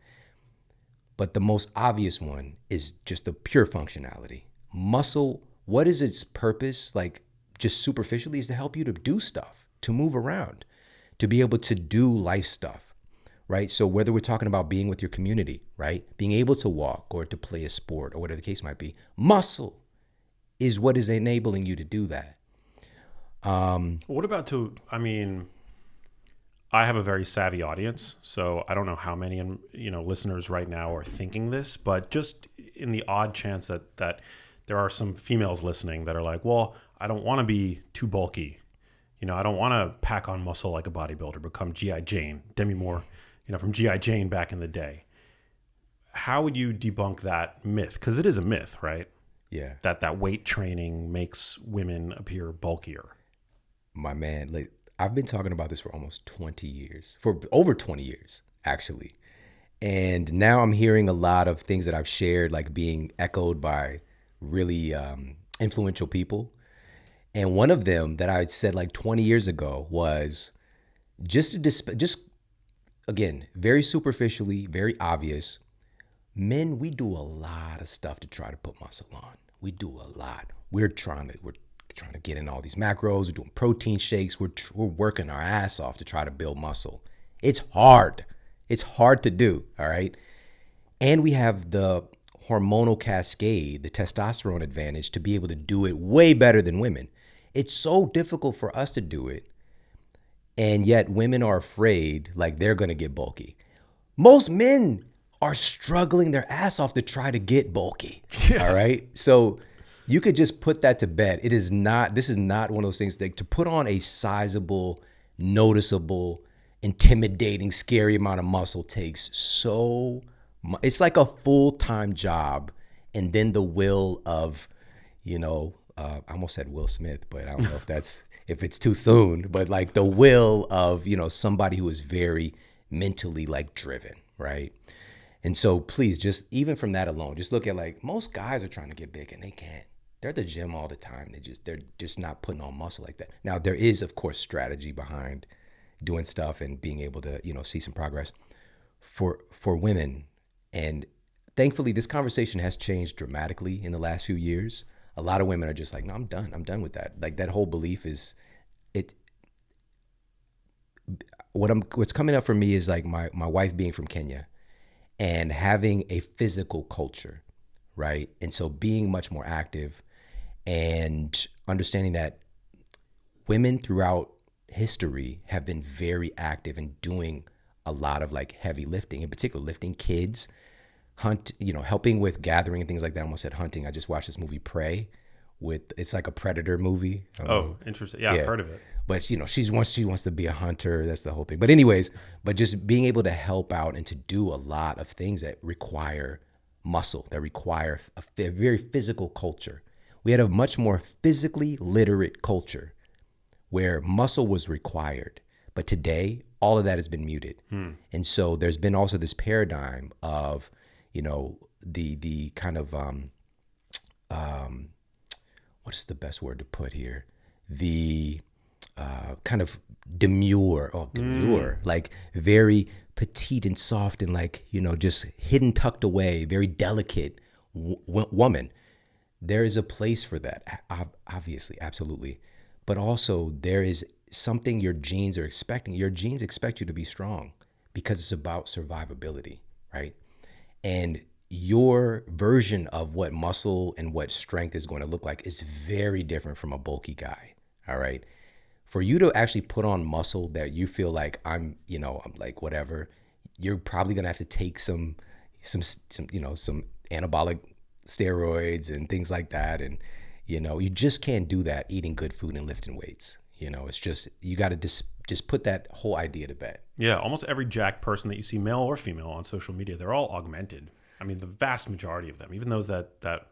But the most obvious one is just the pure functionality. Muscle, what is its purpose? Like just superficially is to help you to do stuff, to move around, to be able to do life stuff, right? So whether we're talking about being with your community, right? Being able to walk or to play a sport or whatever the case might be, muscle is what is enabling you to do that. What about I have a very savvy audience, so I don't know how many listeners right now are thinking this, but just in the odd chance that there are some females listening that are like, well, I don't want to be too bulky. I don't want to pack on muscle like a bodybuilder, become G.I. Jane, Demi Moore, from G.I. Jane back in the day. How would you debunk that myth? Because it is a myth, right? Yeah. That weight training makes women appear bulkier. My man, I've been talking about this for almost 20 years, for over 20 years, actually. And now I'm hearing a lot of things that I've shared, like being echoed by really influential people. And one of them that I said like 20 years ago was just again, very superficially, very obvious. Men, we do a lot of stuff to try to put muscle on. We do a lot. We're trying to get in all these macros. We're doing protein shakes. We're working our ass off to try to build muscle. It's hard. It's hard to do. All right. And we have the hormonal cascade, the testosterone advantage to be able to do it way better than women. It's so difficult for us to do it. And yet women are afraid like they're going to get bulky. Most men are struggling their ass off to try to get bulky. Yeah. All right. So you could just put that to bed. This is not one of those things that to put on a sizable, noticeable, intimidating, scary amount of muscle takes so much. It's like a full-time job. And then the will of, I almost said Will Smith, but I don't know if it's too soon, but like the will of, somebody who is very mentally driven. Right. And so please, just even from that alone, just look at most guys are trying to get big and they can't. They're at the gym all the time. They're just not putting on muscle like that. Now there is, of course, strategy behind doing stuff and being able to, see some progress for women. And thankfully this conversation has changed dramatically in the last few years. A lot of women are just like, no, I'm done. I'm done with that. Like that whole belief is what's coming up for me is like my wife being from Kenya and having a physical culture, right? And so being much more active and understanding that women throughout history have been very active in doing a lot of heavy lifting, in particular lifting kids helping with gathering and things like that. I almost said hunting. I just watched this movie Prey it's like a predator movie. Oh, interesting. Yeah, I've heard of it. But she wants to be a hunter. That's the whole thing. But anyways, just being able to help out and to do a lot of things that require muscle, that require a very physical culture. We had a much more physically literate culture where muscle was required. But today, all of that has been muted. And so there's been also this paradigm of, the kind of, what's the best word to put here? The kind of demure, like very petite and soft and like, just hidden, tucked away, very delicate woman. There is a place for that, obviously, absolutely. But also there is something your genes are expecting. Your genes expect you to be strong because it's about survivability, right? And your version of what muscle and what strength is going to look like is very different from a bulky guy, all right? For you to actually put on muscle that you feel like I'm like whatever, you're probably gonna have to take some anabolic steroids and things like that, and you just can't do that eating good food and lifting weights. It's just you got to just put that whole idea to bed. Yeah, almost every jacked person that you see, male or female, on social media, they're all augmented. I mean, the vast majority of them, even those that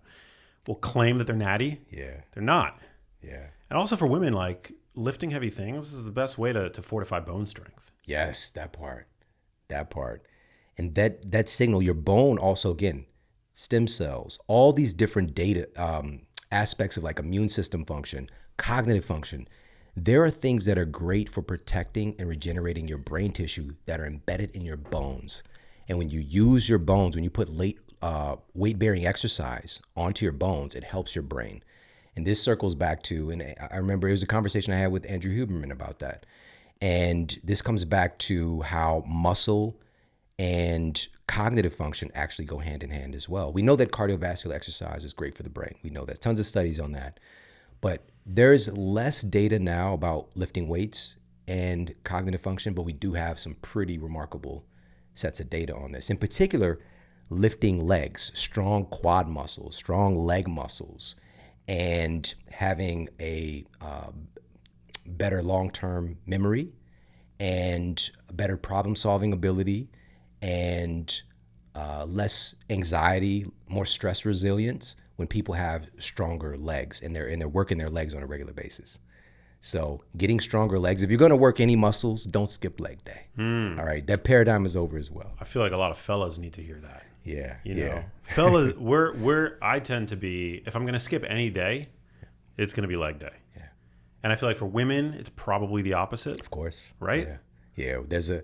will claim that they're natty, they're not. Yeah. And also for women, like lifting heavy things is the best way to fortify bone strength. Yes, that part. And that signal, your bone also, again, stem cells, all these different data aspects of like immune system function, cognitive function. There are things that are great for protecting and regenerating your brain tissue that are embedded in your bones. And when you use your bones, when you put weight-bearing exercise onto your bones, it helps your brain. And this circles back to, and I remember it was a conversation I had with Andrew Huberman about that. And this comes back to how muscle and cognitive function actually go hand in hand as well. We know that cardiovascular exercise is great for the brain. We know that. Tons of studies on that. But there's less data now about lifting weights and cognitive function, but we do have some pretty remarkable sets of data on this. In particular, lifting legs, strong quad muscles, strong leg muscles, and having a better long-term memory and better problem-solving ability and less anxiety, more stress resilience when people have stronger legs and they're working their legs on a regular basis. So getting stronger legs, if you're going to work any muscles, don't skip leg day. All right. That paradigm is over as well. I feel like a lot of fellas need to hear that. Yeah. You know, fellas, where I tend to be, if I'm going to skip any day, it's going to be leg day. Yeah. And I feel like for women, it's probably the opposite. Of course. Right? Yeah. There's a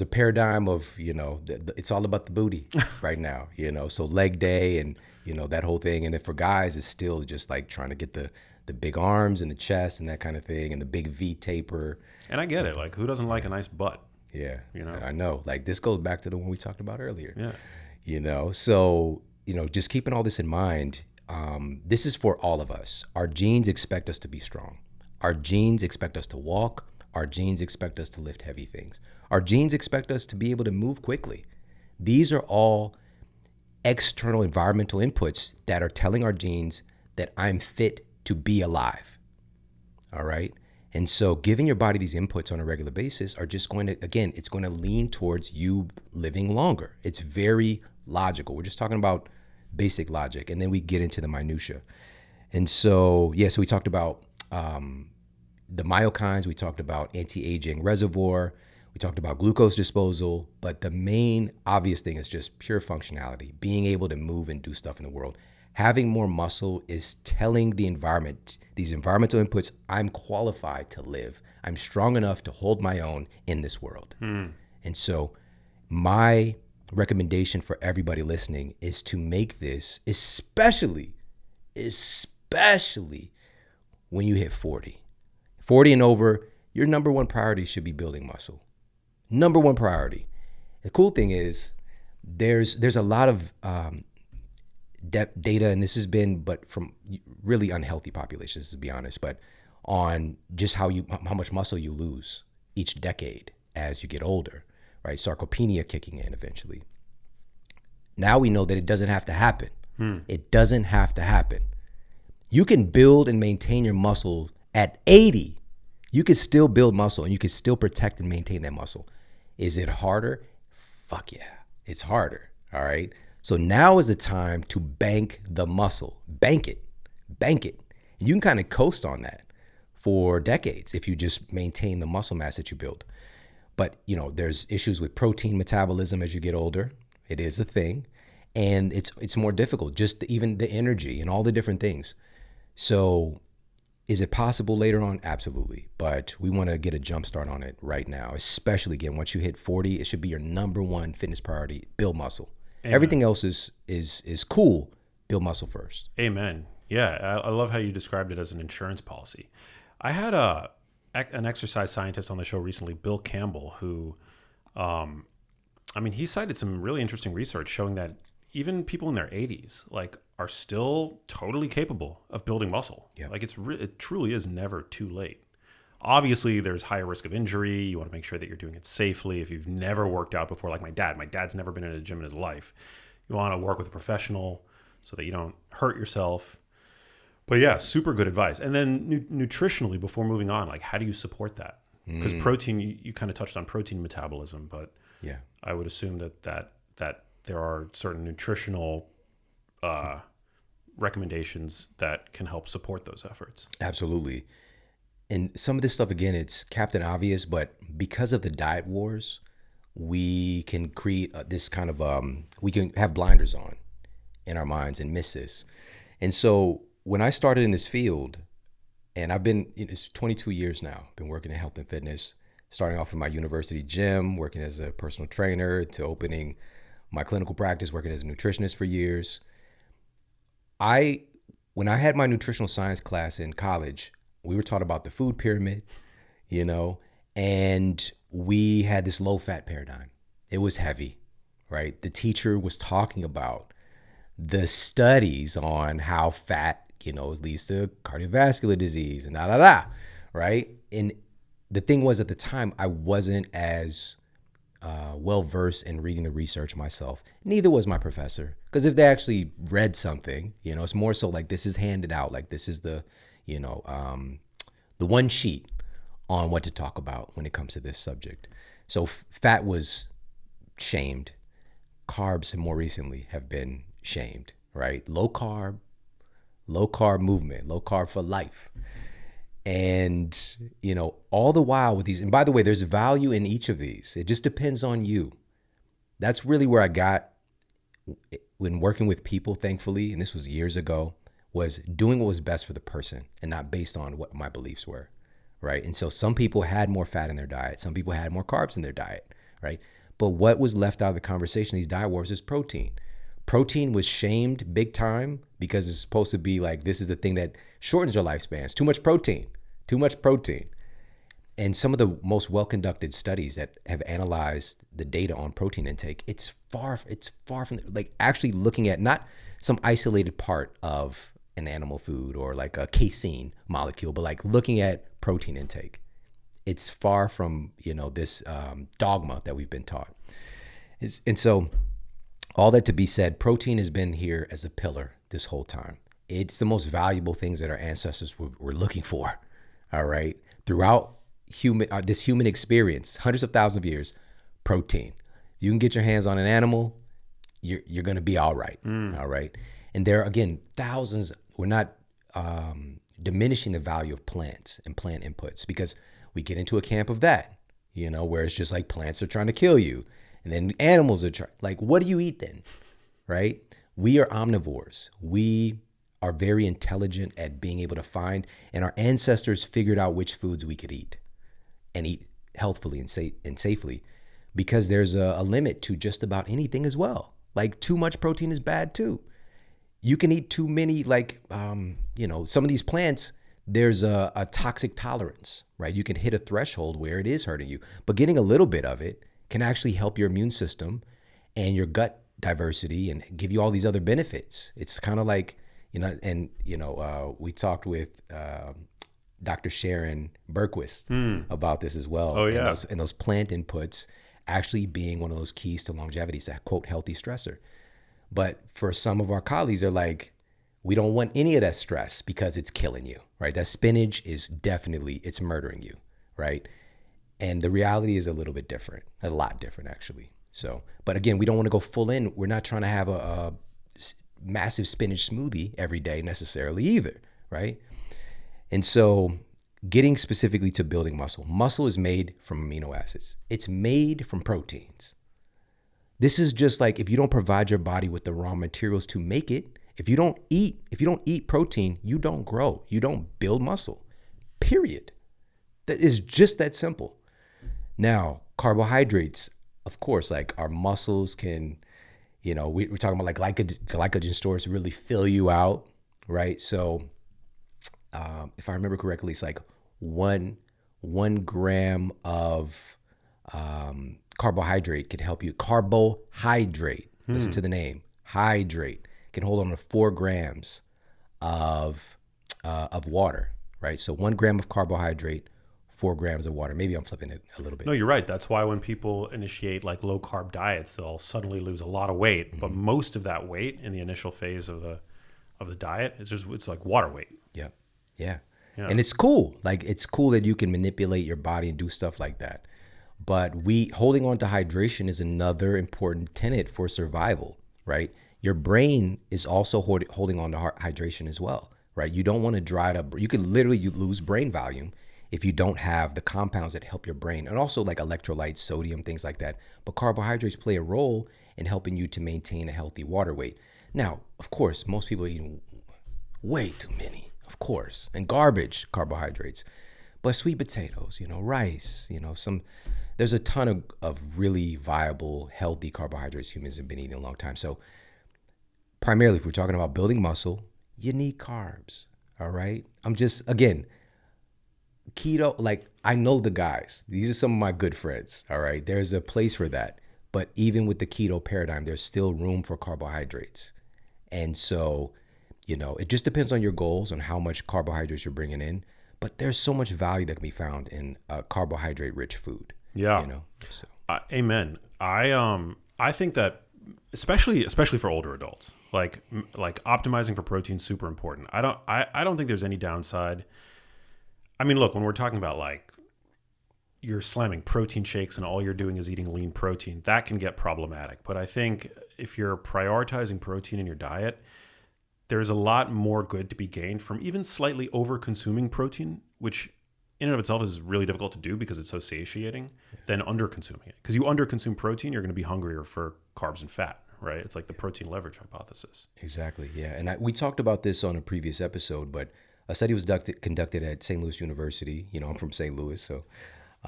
paradigm of, it's all about the booty right now, so leg day and, that whole thing. And then for guys, it's still just like trying to get the big arms and the chest and that kind of thing and the big V taper. And I get it. Like, who doesn't like a nice butt? Yeah. You know? I know. Like, this goes back to the one we talked about earlier. Yeah. So, just keeping all this in mind, this is for all of us. Our genes expect us to be strong. Our genes expect us to walk. Our genes expect us to lift heavy things. Our genes expect us to be able to move quickly. These are all external environmental inputs that are telling our genes that I'm fit to be alive. All right. And so giving your body these inputs on a regular basis are just going to, again, it's going to lean towards you living longer. It's very logical. We're just talking about basic logic. And then we get into the minutia. And so, so we talked about the myokines. We talked about anti-aging reservoir. We talked about glucose disposal. But the main obvious thing is just pure functionality, being able to move and do stuff in the world. Having more muscle is telling the environment, these environmental inputs, I'm qualified to live. I'm strong enough to hold my own in this world. And so my recommendation for everybody listening is to make this, especially when you hit 40. 40 and over, your number one priority should be building muscle. Number one priority. The cool thing is there's a lot of data, and this has been, but from really unhealthy populations, to be honest, but on just how much muscle you lose each decade as you get older, right? Sarcopenia kicking in eventually. Now we know that it doesn't have to happen. It doesn't have to happen. You can build and maintain your muscle at 80. You can still build muscle and you can still protect and maintain that muscle. Is it harder? Fuck yeah, it's harder. All right. So now is the time to bank the muscle. Bank it. Bank it. You can kind of coast on that for decades if you just maintain the muscle mass that you build. But, there's issues with protein metabolism as you get older. It is a thing. And it's more difficult, just even the energy and all the different things. So is it possible later on? Absolutely. But we want to get a jump start on it right now, especially again, once you hit 40, it should be your number one fitness priority, build muscle. Amen. Everything else is cool. Build muscle first. Amen. Yeah. I love how you described it as an insurance policy. I had an exercise scientist on the show recently, Bill Campbell, who, he cited some really interesting research showing that even people in their 80s, are still totally capable of building muscle. Yep. It truly is never too late. Obviously, there's higher risk of injury. You want to make sure that you're doing it safely. If you've never worked out before, like my dad's never been in a gym in his life. You want to work with a professional so that you don't hurt yourself. But yeah, super good advice. And then nutritionally, before moving on, how do you support that? Because protein, you kind of touched on protein metabolism, but yeah, I would assume that there are certain nutritional recommendations that can help support those efforts. Absolutely. And some of this stuff, again, it's Captain Obvious, but because of the diet wars, we can create this kind of, we can have blinders on in our minds and miss this. And so when I started in this field, and it's 22 years now, been working in health and fitness, starting off in my university gym, working as a personal trainer, to opening my clinical practice, working as a nutritionist for years. When I had my nutritional science class in college, we were taught about the food pyramid, and we had this low fat paradigm. It was heavy, right? The teacher was talking about the studies on how fat, leads to cardiovascular disease and right? And the thing was, at the time, I wasn't as well-versed in reading the research myself. Neither was my professor. Because if they actually read something, it's more so this is handed out, this is the one sheet on what to talk about when it comes to this subject. So fat was shamed. Carbs more recently have been shamed, right? Low carb movement, low carb for life. And, all the while with these, and by the way, there's value in each of these. It just depends on you. That's really where I got when working with people, thankfully, and this was years ago, was doing what was best for the person and not based on what my beliefs were, right? And so some people had more fat in their diet. Some people had more carbs in their diet, right? But what was left out of the conversation, these diet wars, is protein. Protein was shamed big time because it's supposed to be this is the thing that shortens your lifespans. Too much protein. And some of the most well-conducted studies that have analyzed the data on protein intake, it's far from actually looking at not some isolated part of an animal food or a casein molecule, but looking at protein intake. It's far from, this dogma that we've been taught. And so all that to be said, protein has been here as a pillar this whole time. It's the most valuable things that our ancestors were looking for, all right? Throughout this human experience, hundreds of thousands of years, protein. You can get your hands on an animal, you're going to be all right, all right? And there are, again, thousands. We're not diminishing the value of plants and plant inputs, because we get into a camp of that, where it's just plants are trying to kill you. And then animals are what do you eat then, right? We are omnivores. We are very intelligent at being able to find, and our ancestors figured out which foods we could eat and eat healthfully and safely, because there's a limit to just about anything as well. Too much protein is bad too. You can eat too many, some of these plants, there's a toxic tolerance, right? You can hit a threshold where it is hurting you, but getting a little bit of it can actually help your immune system and your gut diversity and give you all these other benefits. It's kind of we talked with Dr. Sharon Berquist about this as well. Oh, yeah. And those plant inputs actually being one of those keys to longevity. It's that quote healthy stressor. But for some of our colleagues, they're like, we don't want any of that stress because it's killing you, right? That spinach is definitely, it's murdering you, right? And the reality is a little bit different, a lot different actually. So, but again, we don't want to go full in. We're not trying to have a massive spinach smoothie every day necessarily either, right? And so getting specifically to building muscle. Muscle is made from amino acids. It's made from proteins. This is just like if you don't provide your body with the raw materials to make it, if you don't eat protein, you don't grow. You don't build muscle. Period. That is just that simple. Now, carbohydrates, of course, like our muscles can, we're talking about like glycogen stores really fill you out, right? So if I remember correctly, it's like one gram of carbohydrate can help you. Carbohydrate, listen to the name, hydrate, can hold on to 4 grams of water, right? So 1 gram of carbohydrate, 4 grams of water. Maybe I'm flipping it a little bit. No, you're right. That's why when people initiate like low carb diets, they'll suddenly lose a lot of weight. Mm-hmm. But most of that weight in the initial phase of the diet it's like water weight. Yep. Yeah. And it's cool. Like it's cool that you can manipulate your body and do stuff like that. But holding on to hydration is another important tenet for survival, right? Your brain is also holding on to hydration as well, right? You don't want to dry it up. You could literally lose brain volume if you don't have the compounds that help your brain, and also like electrolytes, sodium, things like that. But carbohydrates play a role in helping you to maintain a healthy water weight. Now, of course, most people eat way too many, of course, and garbage carbohydrates. But sweet potatoes, rice, there's a ton of really viable, healthy carbohydrates humans have been eating a long time. So primarily, if we're talking about building muscle, you need carbs, all right? Again, keto, like I know the guys. These are some of my good friends, all right? There's a place for that. But even with the keto paradigm, there's still room for carbohydrates. And so, it just depends on your goals, on how much carbohydrates you're bringing in. But there's so much value that can be found in carbohydrate-rich food. Yeah. So. Amen. I think that especially for older adults, like optimizing for protein is super important. I don't think there's any downside. I mean, look, when we're talking about like you're slamming protein shakes and all you're doing is eating lean protein, that can get problematic. But I think if you're prioritizing protein in your diet, there's a lot more good to be gained from even slightly over consuming protein, which in and of itself is really difficult to do because it's so satiating, than under consuming it. Because you under consume protein, you're going to be hungrier for carbs and fat, right? It's like the protein leverage hypothesis. Exactly, yeah. And we talked about this on a previous episode, but a study was conducted at St. Louis University. I'm from St. Louis, so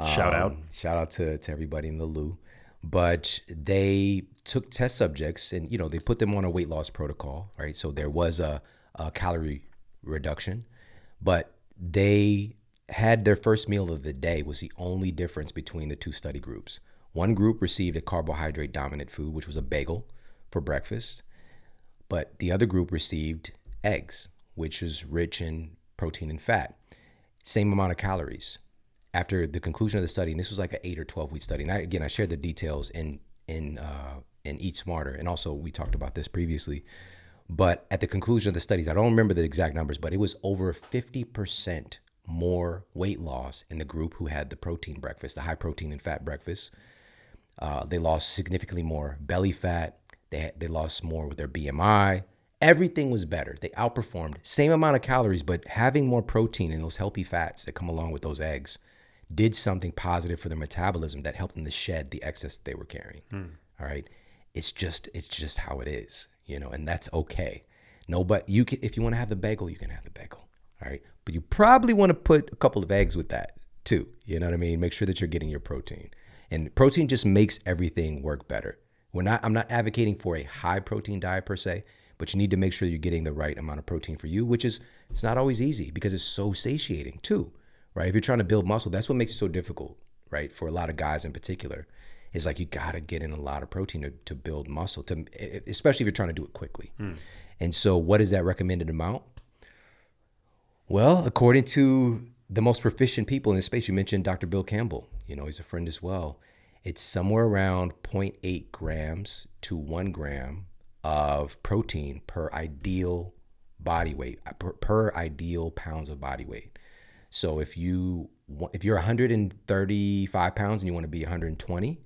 shout out to everybody in the Lou. But they took test subjects and they put them on a weight loss protocol, right? So there was a calorie reduction, but they had their first meal of the day was the only difference between the two study groups. One group received a carbohydrate dominant food, which was a bagel for breakfast, but the other group received eggs, which is rich in protein and fat. Same amount of calories. After the conclusion of the study, and this was like an 8 or 12-week study. And I shared the details in Eat Smarter, and also we talked about this previously. But at the conclusion of the studies, I don't remember the exact numbers, but it was over 50% more weight loss in the group who had the protein breakfast, the high protein and fat breakfast. They lost significantly more belly fat. They lost more with their BMI. Everything was better. They outperformed. Same amount of calories, but having more protein and those healthy fats that come along with those eggs did something positive for their metabolism that helped them to shed the excess that they were carrying. All right. It's just how it is, and that's okay. No, but if you want to have the bagel, you can have the bagel. All right. But you probably want to put a couple of eggs with that too. You know what I mean? Make sure that you're getting your protein. And protein just makes everything work better. I'm not advocating for a high protein diet per se, but you need to make sure you're getting the right amount of protein for you, it's not always easy because it's so satiating too, right? If you're trying to build muscle, that's what makes it so difficult, right? For a lot of guys in particular, it's like you got to get in a lot of protein to build muscle, especially if you're trying to do it quickly. And so what is that recommended amount? Well, according to the most proficient people in this space, you mentioned Dr. Bill Campbell, he's a friend as well. It's somewhere around zero point 0.8 grams to 1 gram of protein per ideal body weight, per ideal pounds of body weight. So if you're 135 pounds and you want to be 120,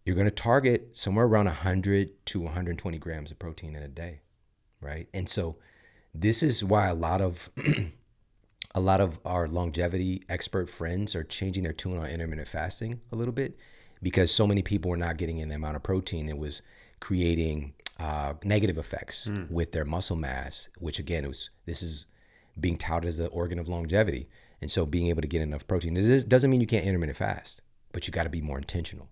you're going to target somewhere around 100 to 120 grams of protein in a day, right? And so this is why a lot of our longevity expert friends are changing their tune on intermittent fasting a little bit, because so many people were not getting in the amount of protein. It was creating negative effects with their muscle mass, which again, this is being touted as the organ of longevity. And so being able to get enough protein, doesn't mean you can't intermittent fast, but you got to be more intentional,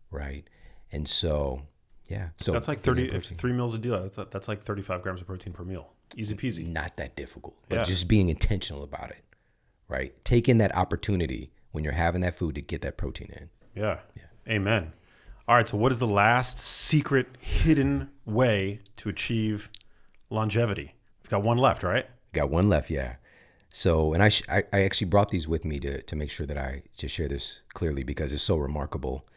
right? And so, yeah. So that's like 30, if 3 meals a day, that's like 35 grams of protein per meal. Easy peasy. Not that difficult, but just being intentional about it, right? Taking that opportunity when you're having that food to get that protein in. Yeah. Amen. All right. So what is the last secret hidden way to achieve longevity? We've got one left, right? Got one left. Yeah. So, and I actually brought these with me to make sure that I just share this clearly, because it's so remarkable.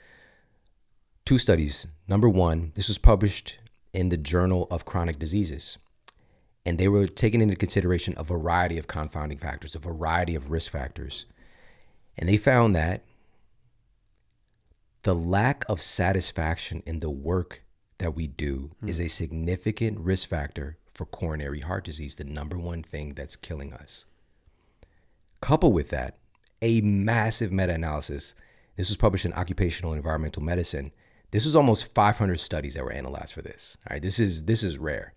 2 studies. Number 1, this was published in the Journal of Chronic Diseases, and they were taking into consideration a variety of confounding factors, a variety of risk factors. And they found that the lack of satisfaction in the work that we do is a significant risk factor for coronary heart disease, the number 1 thing that's killing us. Coupled with that, a massive meta-analysis. This was published in Occupational and Environmental Medicine. This was almost 500 studies that were analyzed for this. All right, this is rare.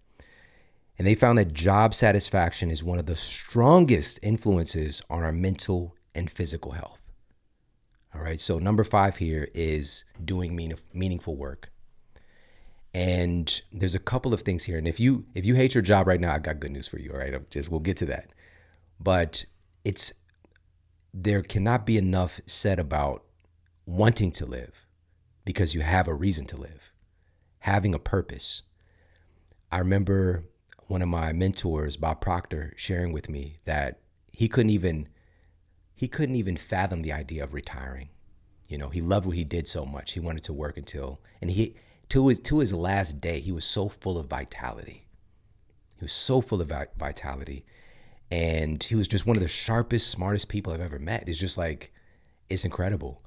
And they found that job satisfaction is one of the strongest influences on our mental and physical health. All right, so number 5 here is doing meaningful work. And there's a couple of things here. And if you hate your job right now, I got good news for you. All right, we'll get to that. But there cannot be enough said about wanting to live, because you have a reason to live, having a purpose. I remember one of my mentors, Bob Proctor, sharing with me that he couldn't even fathom the idea of retiring. You know, he loved what he did so much. He wanted to work to his last day, he was so full of vitality. He was so full of vitality. And he was just one of the sharpest, smartest people I've ever met. It's just like, it's incredible.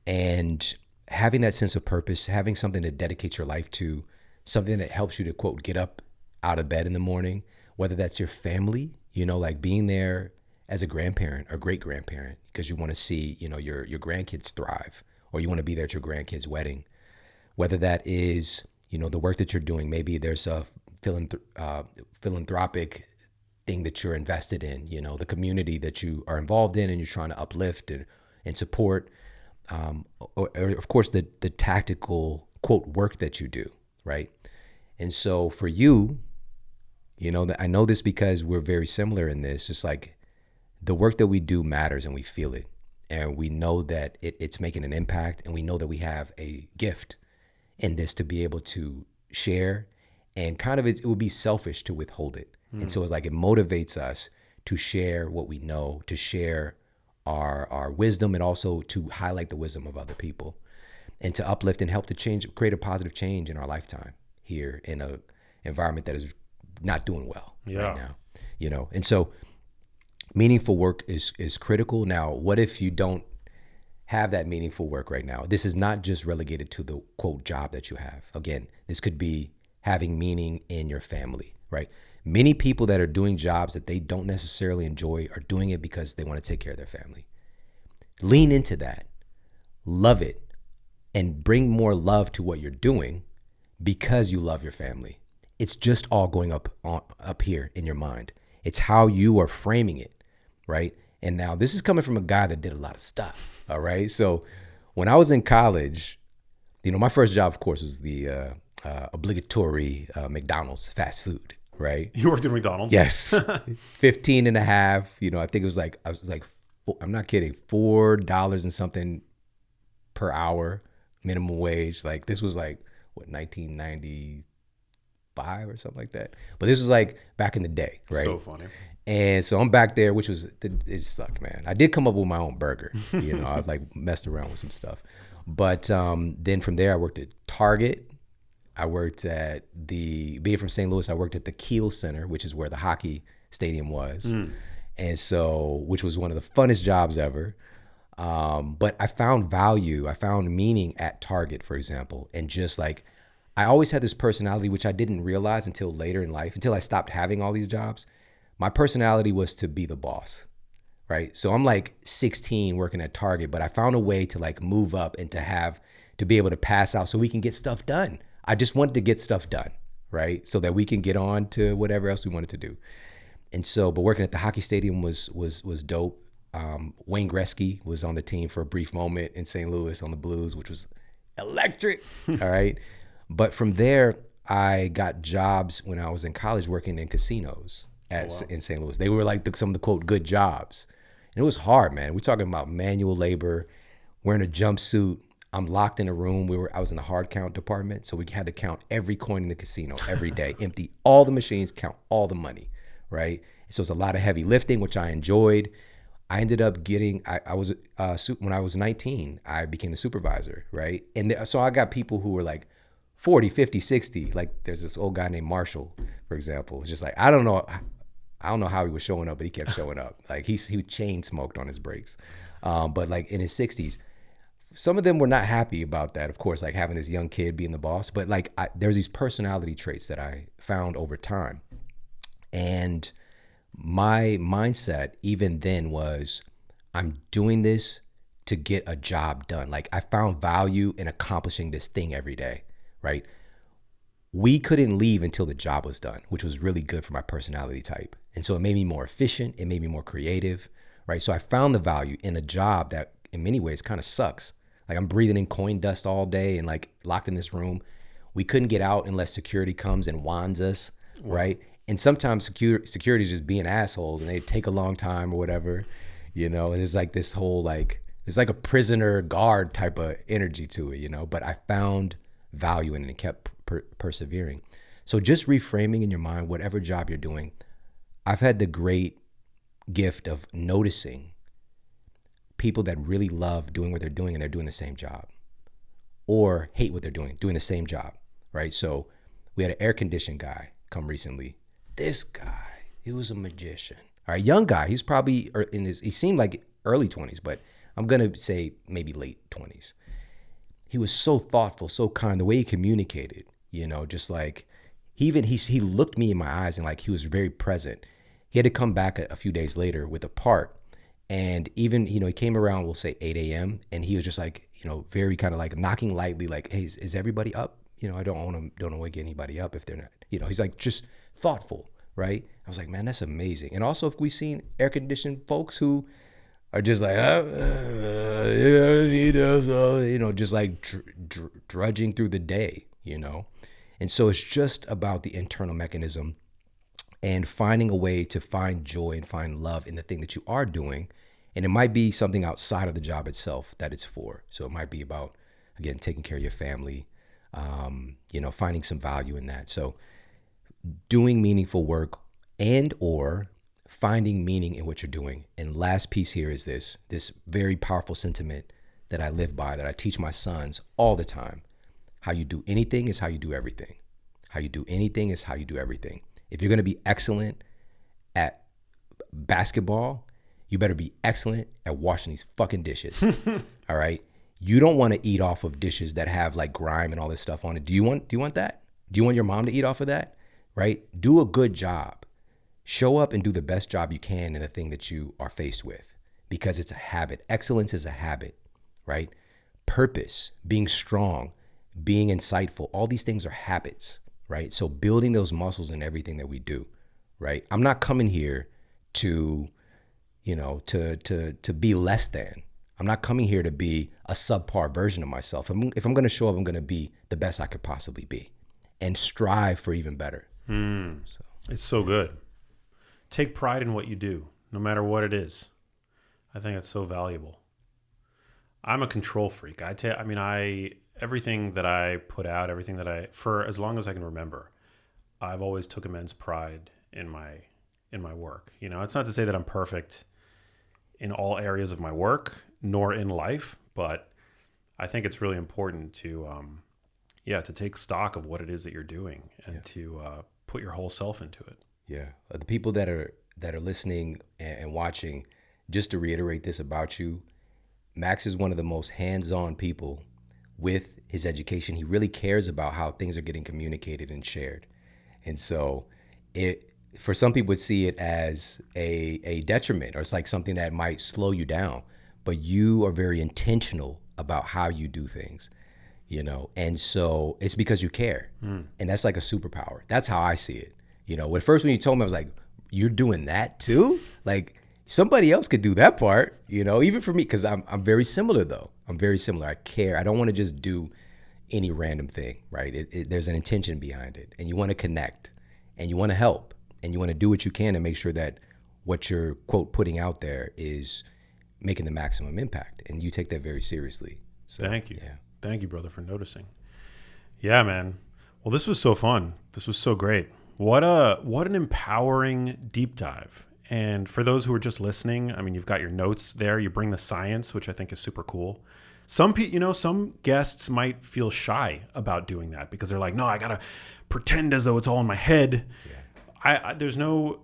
And having that sense of purpose, having something to dedicate your life to, something that helps you to, quote, get up out of bed in the morning, whether that's your family, you know, like being there as a grandparent or great grandparent, because you want to see, you know, your grandkids thrive, or you want to be there at your grandkids' wedding. Whether that is, you know, the work that you're doing, maybe there's a philanthropic thing that you're invested in, you know, the community that you are involved in and you're trying to uplift and support, or of course the tactical, quote, work that you do, right? And so for you, you know, I know this because we're very similar in this. It's like the work that we do matters, and we feel it, and we know that it's making an impact, and we know that we have a gift in this to be able to share, and kind of it would be selfish to withhold it. And so it's like it motivates us to share what we know, to share our wisdom, and also to highlight the wisdom of other people, and to uplift and help to create a positive change in our lifetime here in a environment that is not doing well right now, you know. And so meaningful work is critical. Now, what if you don't have that meaningful work right now? This is not just relegated to the, quote, job that you have. Again, this could be having meaning in your family, right? Many people that are doing jobs that they don't necessarily enjoy are doing it because they want to take care of their family. Lean into that, love it, and bring more love to what you're doing because you love your family. It's just all going up here in your mind. It's how you are framing it, right? And now this is coming from a guy that did a lot of stuff, all right? So when I was in college, you know, my first job, of course, was the obligatory McDonald's fast food, right? You worked at McDonald's? Yes. 15 and a half, you know, I think it was like, I'm not kidding, $4 and something per hour, minimum wage. Like this was like, what, 1995 or something like that. But this was like back in the day, right? So funny. And so I'm back there, it sucked, man. I did come up with my own burger. You know, I was like messed around with some stuff. But then from there, I worked at Target. I worked at being from St. Louis, I worked at the Kiel Center, which is where the hockey stadium was. And so, which was one of the funnest jobs ever. But I found value, I found meaning at Target, for example. And just like, I always had this personality, which I didn't realize until later in life, until I stopped having all these jobs. My personality was to be the boss, right? So I'm like 16 working at Target, but I found a way to like move up and to be able to pass out so we can get stuff done. I just wanted to get stuff done, right? So that we can get on to whatever else we wanted to do. And so, but working at the hockey stadium was dope. Wayne Gretzky was on the team for a brief moment in St. Louis on the Blues, which was electric. All right. But from there, I got jobs when I was in college working in casinos in St. Louis. They were like some of the quote good jobs. And it was hard, man. We're talking about manual labor, wearing a jumpsuit. I'm locked in a room. I was in the hard count department. So we had to count every coin in the casino every day, empty all the machines, count all the money, right? So it's a lot of heavy lifting, which I enjoyed. I ended up getting, when I was 19, I became the supervisor, right? And so I got people who were like 40, 50, 60. Like there's this old guy named Marshall, for example. It's just like, I don't know how he was showing up, but he kept showing up. Like he chain smoked on his breaks. But like in his 60s, some of them were not happy about that, of course, like having this young kid being the boss. But like there's these personality traits that I found over time. And my mindset even then was, I'm doing this to get a job done. Like I found value in accomplishing this thing every day, right? We couldn't leave until the job was done, which was really good for my personality type. And so it made me more efficient. It made me more creative, right? So I found the value in a job that in many ways kind of sucks. Like I'm breathing in coin dust all day and like locked in this room. We couldn't get out unless security comes and wands us, right? And sometimes security is just being assholes and they take a long time or whatever, and it's like this whole it's like a prisoner guard type of energy to it, but I found value in it and kept persevering. So just reframing in your mind, whatever job you're doing, I've had the great gift of noticing people that really love doing what they're doing and they're doing the same job, or hate what they're doing the same job, right? So we had an air conditioning guy come recently. This guy, he was a magician. All right, young guy. He's probably he seemed like early 20s, but I'm gonna say maybe late 20s. He was so thoughtful, so kind. The way he communicated, just like he looked me in my eyes and like he was very present. He had to come back a few days later with a part, and even he came around, we'll say 8 a.m. and he was just like very kind of like knocking lightly, like, hey, is everybody up? I don't want to wake anybody up if they're not. He's like just thoughtful, right? I was like, man, that's amazing. And also, if we've seen air-conditioned folks who are just like, just like drudging through the day, And so it's just about the internal mechanism and finding a way to find joy and find love in the thing that you are doing. And it might be something outside of the job itself that it's for. So it might be about, again, taking care of your family, finding some value in that. So doing meaningful work and or finding meaning in what you're doing. And last piece here is this very powerful sentiment that I live by, that I teach my sons all the time. How you do anything is how you do everything. How you do anything is how you do everything. If you're going to be excellent at basketball, you better be excellent at washing these fucking dishes. All right. You don't want to eat off of dishes that have like grime and all this stuff on it. Do you want that? Do you want your mom to eat off of that? Right? Do a good job. Show up and do the best job you can in the thing that you are faced with, because it's a habit. Excellence is a habit, right? Purpose, being strong, being insightful, all these things are habits, right? So building those muscles in everything that we do, right? I'm not coming here to be less than. I'm not coming here to be a subpar version of myself. If I'm going to show up, I'm going to be the best I could possibly be and strive for even better. So. It's so good. Take pride in what you do, no matter what it is. I think it's so valuable. I'm a control freak. Everything that I put out, everything that for as long as I can remember, I've always took immense pride in my work. It's not to say that I'm perfect in all areas of my work, nor in life, but I think it's really important to, to take stock of what it is that you're doing and to put your whole self into it. Yeah. The people that are listening and watching, just to reiterate this about you, Max is one of the most hands-on people with his education. He really cares about how things are getting communicated and shared. And so for some people would see it as a detriment, or it's like something that might slow you down, but you are very intentional about how you do things, and so it's because you care. And that's like a superpower. That's how I see it. At first when you told me, I was like, you're doing that too? Like, somebody else could do that part, even for me, because I'm very similar though. I'm very similar. I care. I don't want to just do any random thing, right? There's an intention behind it, and you want to connect, and you want to help, and you want to do what you can to make sure that what you're, quote, putting out there is making the maximum impact, and you take that very seriously. So, thank you. Yeah. Thank you, brother, for noticing. Yeah, man. Well, this was so fun. This was so great. What an empowering deep dive. And for those who are just listening, I mean, you've got your notes there. You bring the science, which I think is super cool. Some guests might feel shy about doing that because they're like, no, I got to pretend as though it's all in my head. Yeah. There's no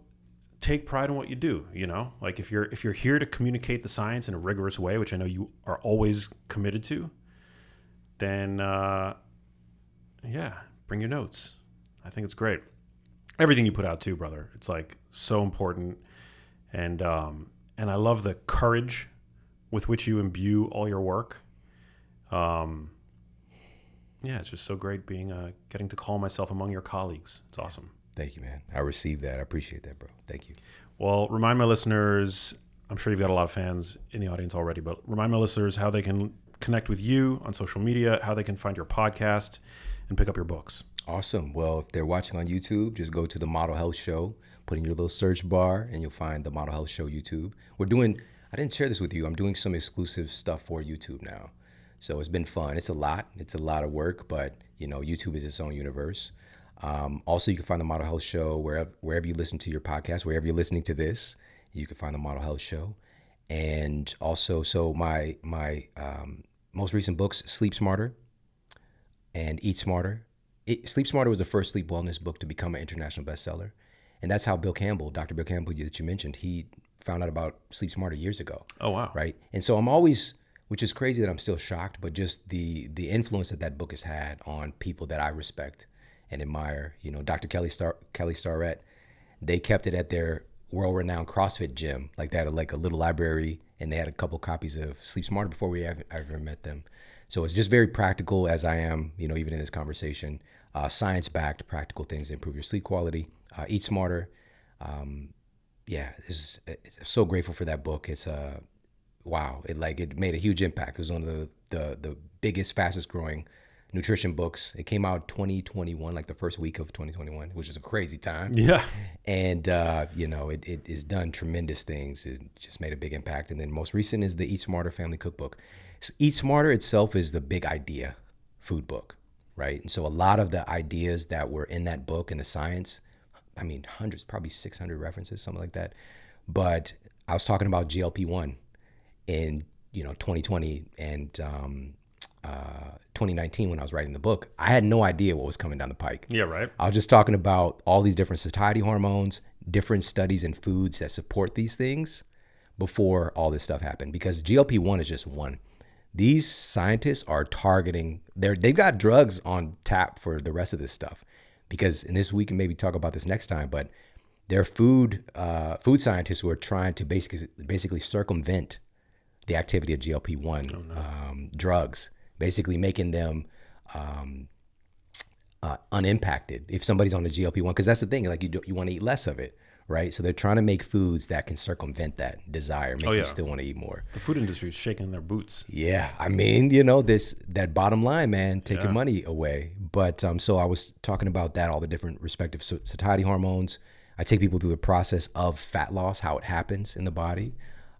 take pride in what you do, like if you're here to communicate the science in a rigorous way, which I know you are always committed to, then bring your notes. I think it's great. Everything you put out too, brother. It's like so important. And I love the courage with which you imbue all your work. It's just so great getting to call myself among your colleagues. It's awesome. Thank you, man. I received that. I appreciate that, bro. Thank you. Well, remind my listeners, I'm sure you've got a lot of fans in the audience already, but remind my listeners how they can connect with you on social media, how they can find your podcast and pick up your books. Awesome. Well, if they're watching on YouTube, just go to the Model Health Show, put in your little search bar, and you'll find the Model Health Show YouTube. I didn't share this with you. I'm doing some exclusive stuff for YouTube now. So it's been fun. It's a lot of work, but YouTube is its own universe. Also, you can find the Model Health Show wherever you listen to your podcast, wherever you're listening to this, you can find the Model Health Show. And also, so my most recent books, Sleep Smarter and Eat Smarter. Sleep Smarter was the first sleep wellness book to become an international bestseller. And that's how Dr. Bill Campbell that you mentioned, he found out about Sleep Smarter years ago. Oh, wow. Right. And so I'm always, which is crazy that I'm still shocked, but just the influence that book has had on people that I respect and admire. Dr. Kelly Starrett, they kept it at their world-renowned CrossFit gym. Like they had a little library, and they had a couple copies of Sleep Smarter before we ever met them. So it's just very practical, as I am, even in this conversation. Science-backed, practical things that improve your sleep quality. Eat Smarter. I'm so grateful for that book. It's wow. It made a huge impact. It was one of the biggest, fastest growing nutrition books. It came out 2021, like the first week of 2021, which is a crazy time. Yeah. And, it has done tremendous things. It just made a big impact. And then most recent is the Eat Smarter Family Cookbook. So Eat Smarter itself is the big idea food book, right? And so a lot of the ideas that were in that book and the science, hundreds, probably 600 references, something like that. But I was talking about GLP-1 in, 2020 and 2019 when I was writing the book. I had no idea what was coming down the pike. Yeah, right. I was just talking about all these different satiety hormones, different studies in foods that support these things before all this stuff happened. Because GLP-1 is just one. These scientists are targeting, they've got drugs on tap for the rest of this stuff. Because, and this we can maybe talk about this next time, but they're food scientists who are trying to basically circumvent the activity of GLP-1 drugs, basically making them unimpacted if somebody's on the GLP-1. Because that's the thing, like you want to eat less of it, right? So they're trying to make foods that can circumvent that desire, make you still want to eat more. The food industry is shaking their boots. Yeah, that bottom line, man, take your money away. But so I was talking about that, all the different respective satiety hormones. I take people through the process of fat loss, how it happens in the body,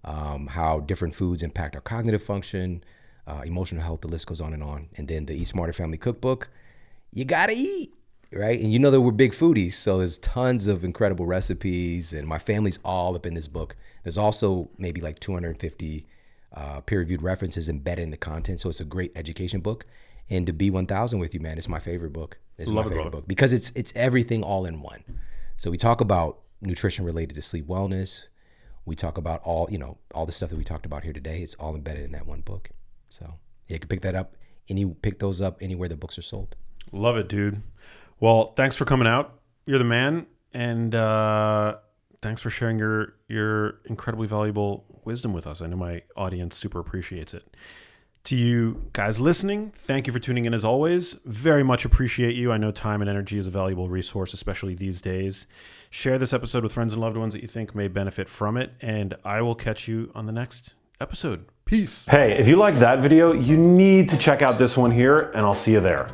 how different foods impact our cognitive function, emotional health, the list goes on. And then the Eat Smarter Family Cookbook, you gotta eat, right? And that we're big foodies, so there's tons of incredible recipes, and my family's all up in this book. There's also maybe like 250 peer-reviewed references embedded in the content. So it's a great education book. And to be 1000 with you, man, it's my favorite book. It's my favorite book because it's everything all in one. So we talk about nutrition related to sleep wellness. We talk about all the stuff that we talked about here today. It's all embedded in that one book. So yeah, you can pick that up. Pick those up anywhere the books are sold. Love it, dude. Well, thanks for coming out. You're the man. And thanks for sharing your incredibly valuable wisdom with us. I know my audience super appreciates it. To you guys listening, thank you for tuning in as always. Very much appreciate you. I know time and energy is a valuable resource, especially these days. Share this episode with friends and loved ones that you think may benefit from it, and I will catch you on the next episode. Peace. Hey, if you liked that video, you need to check out this one here, and I'll see you there.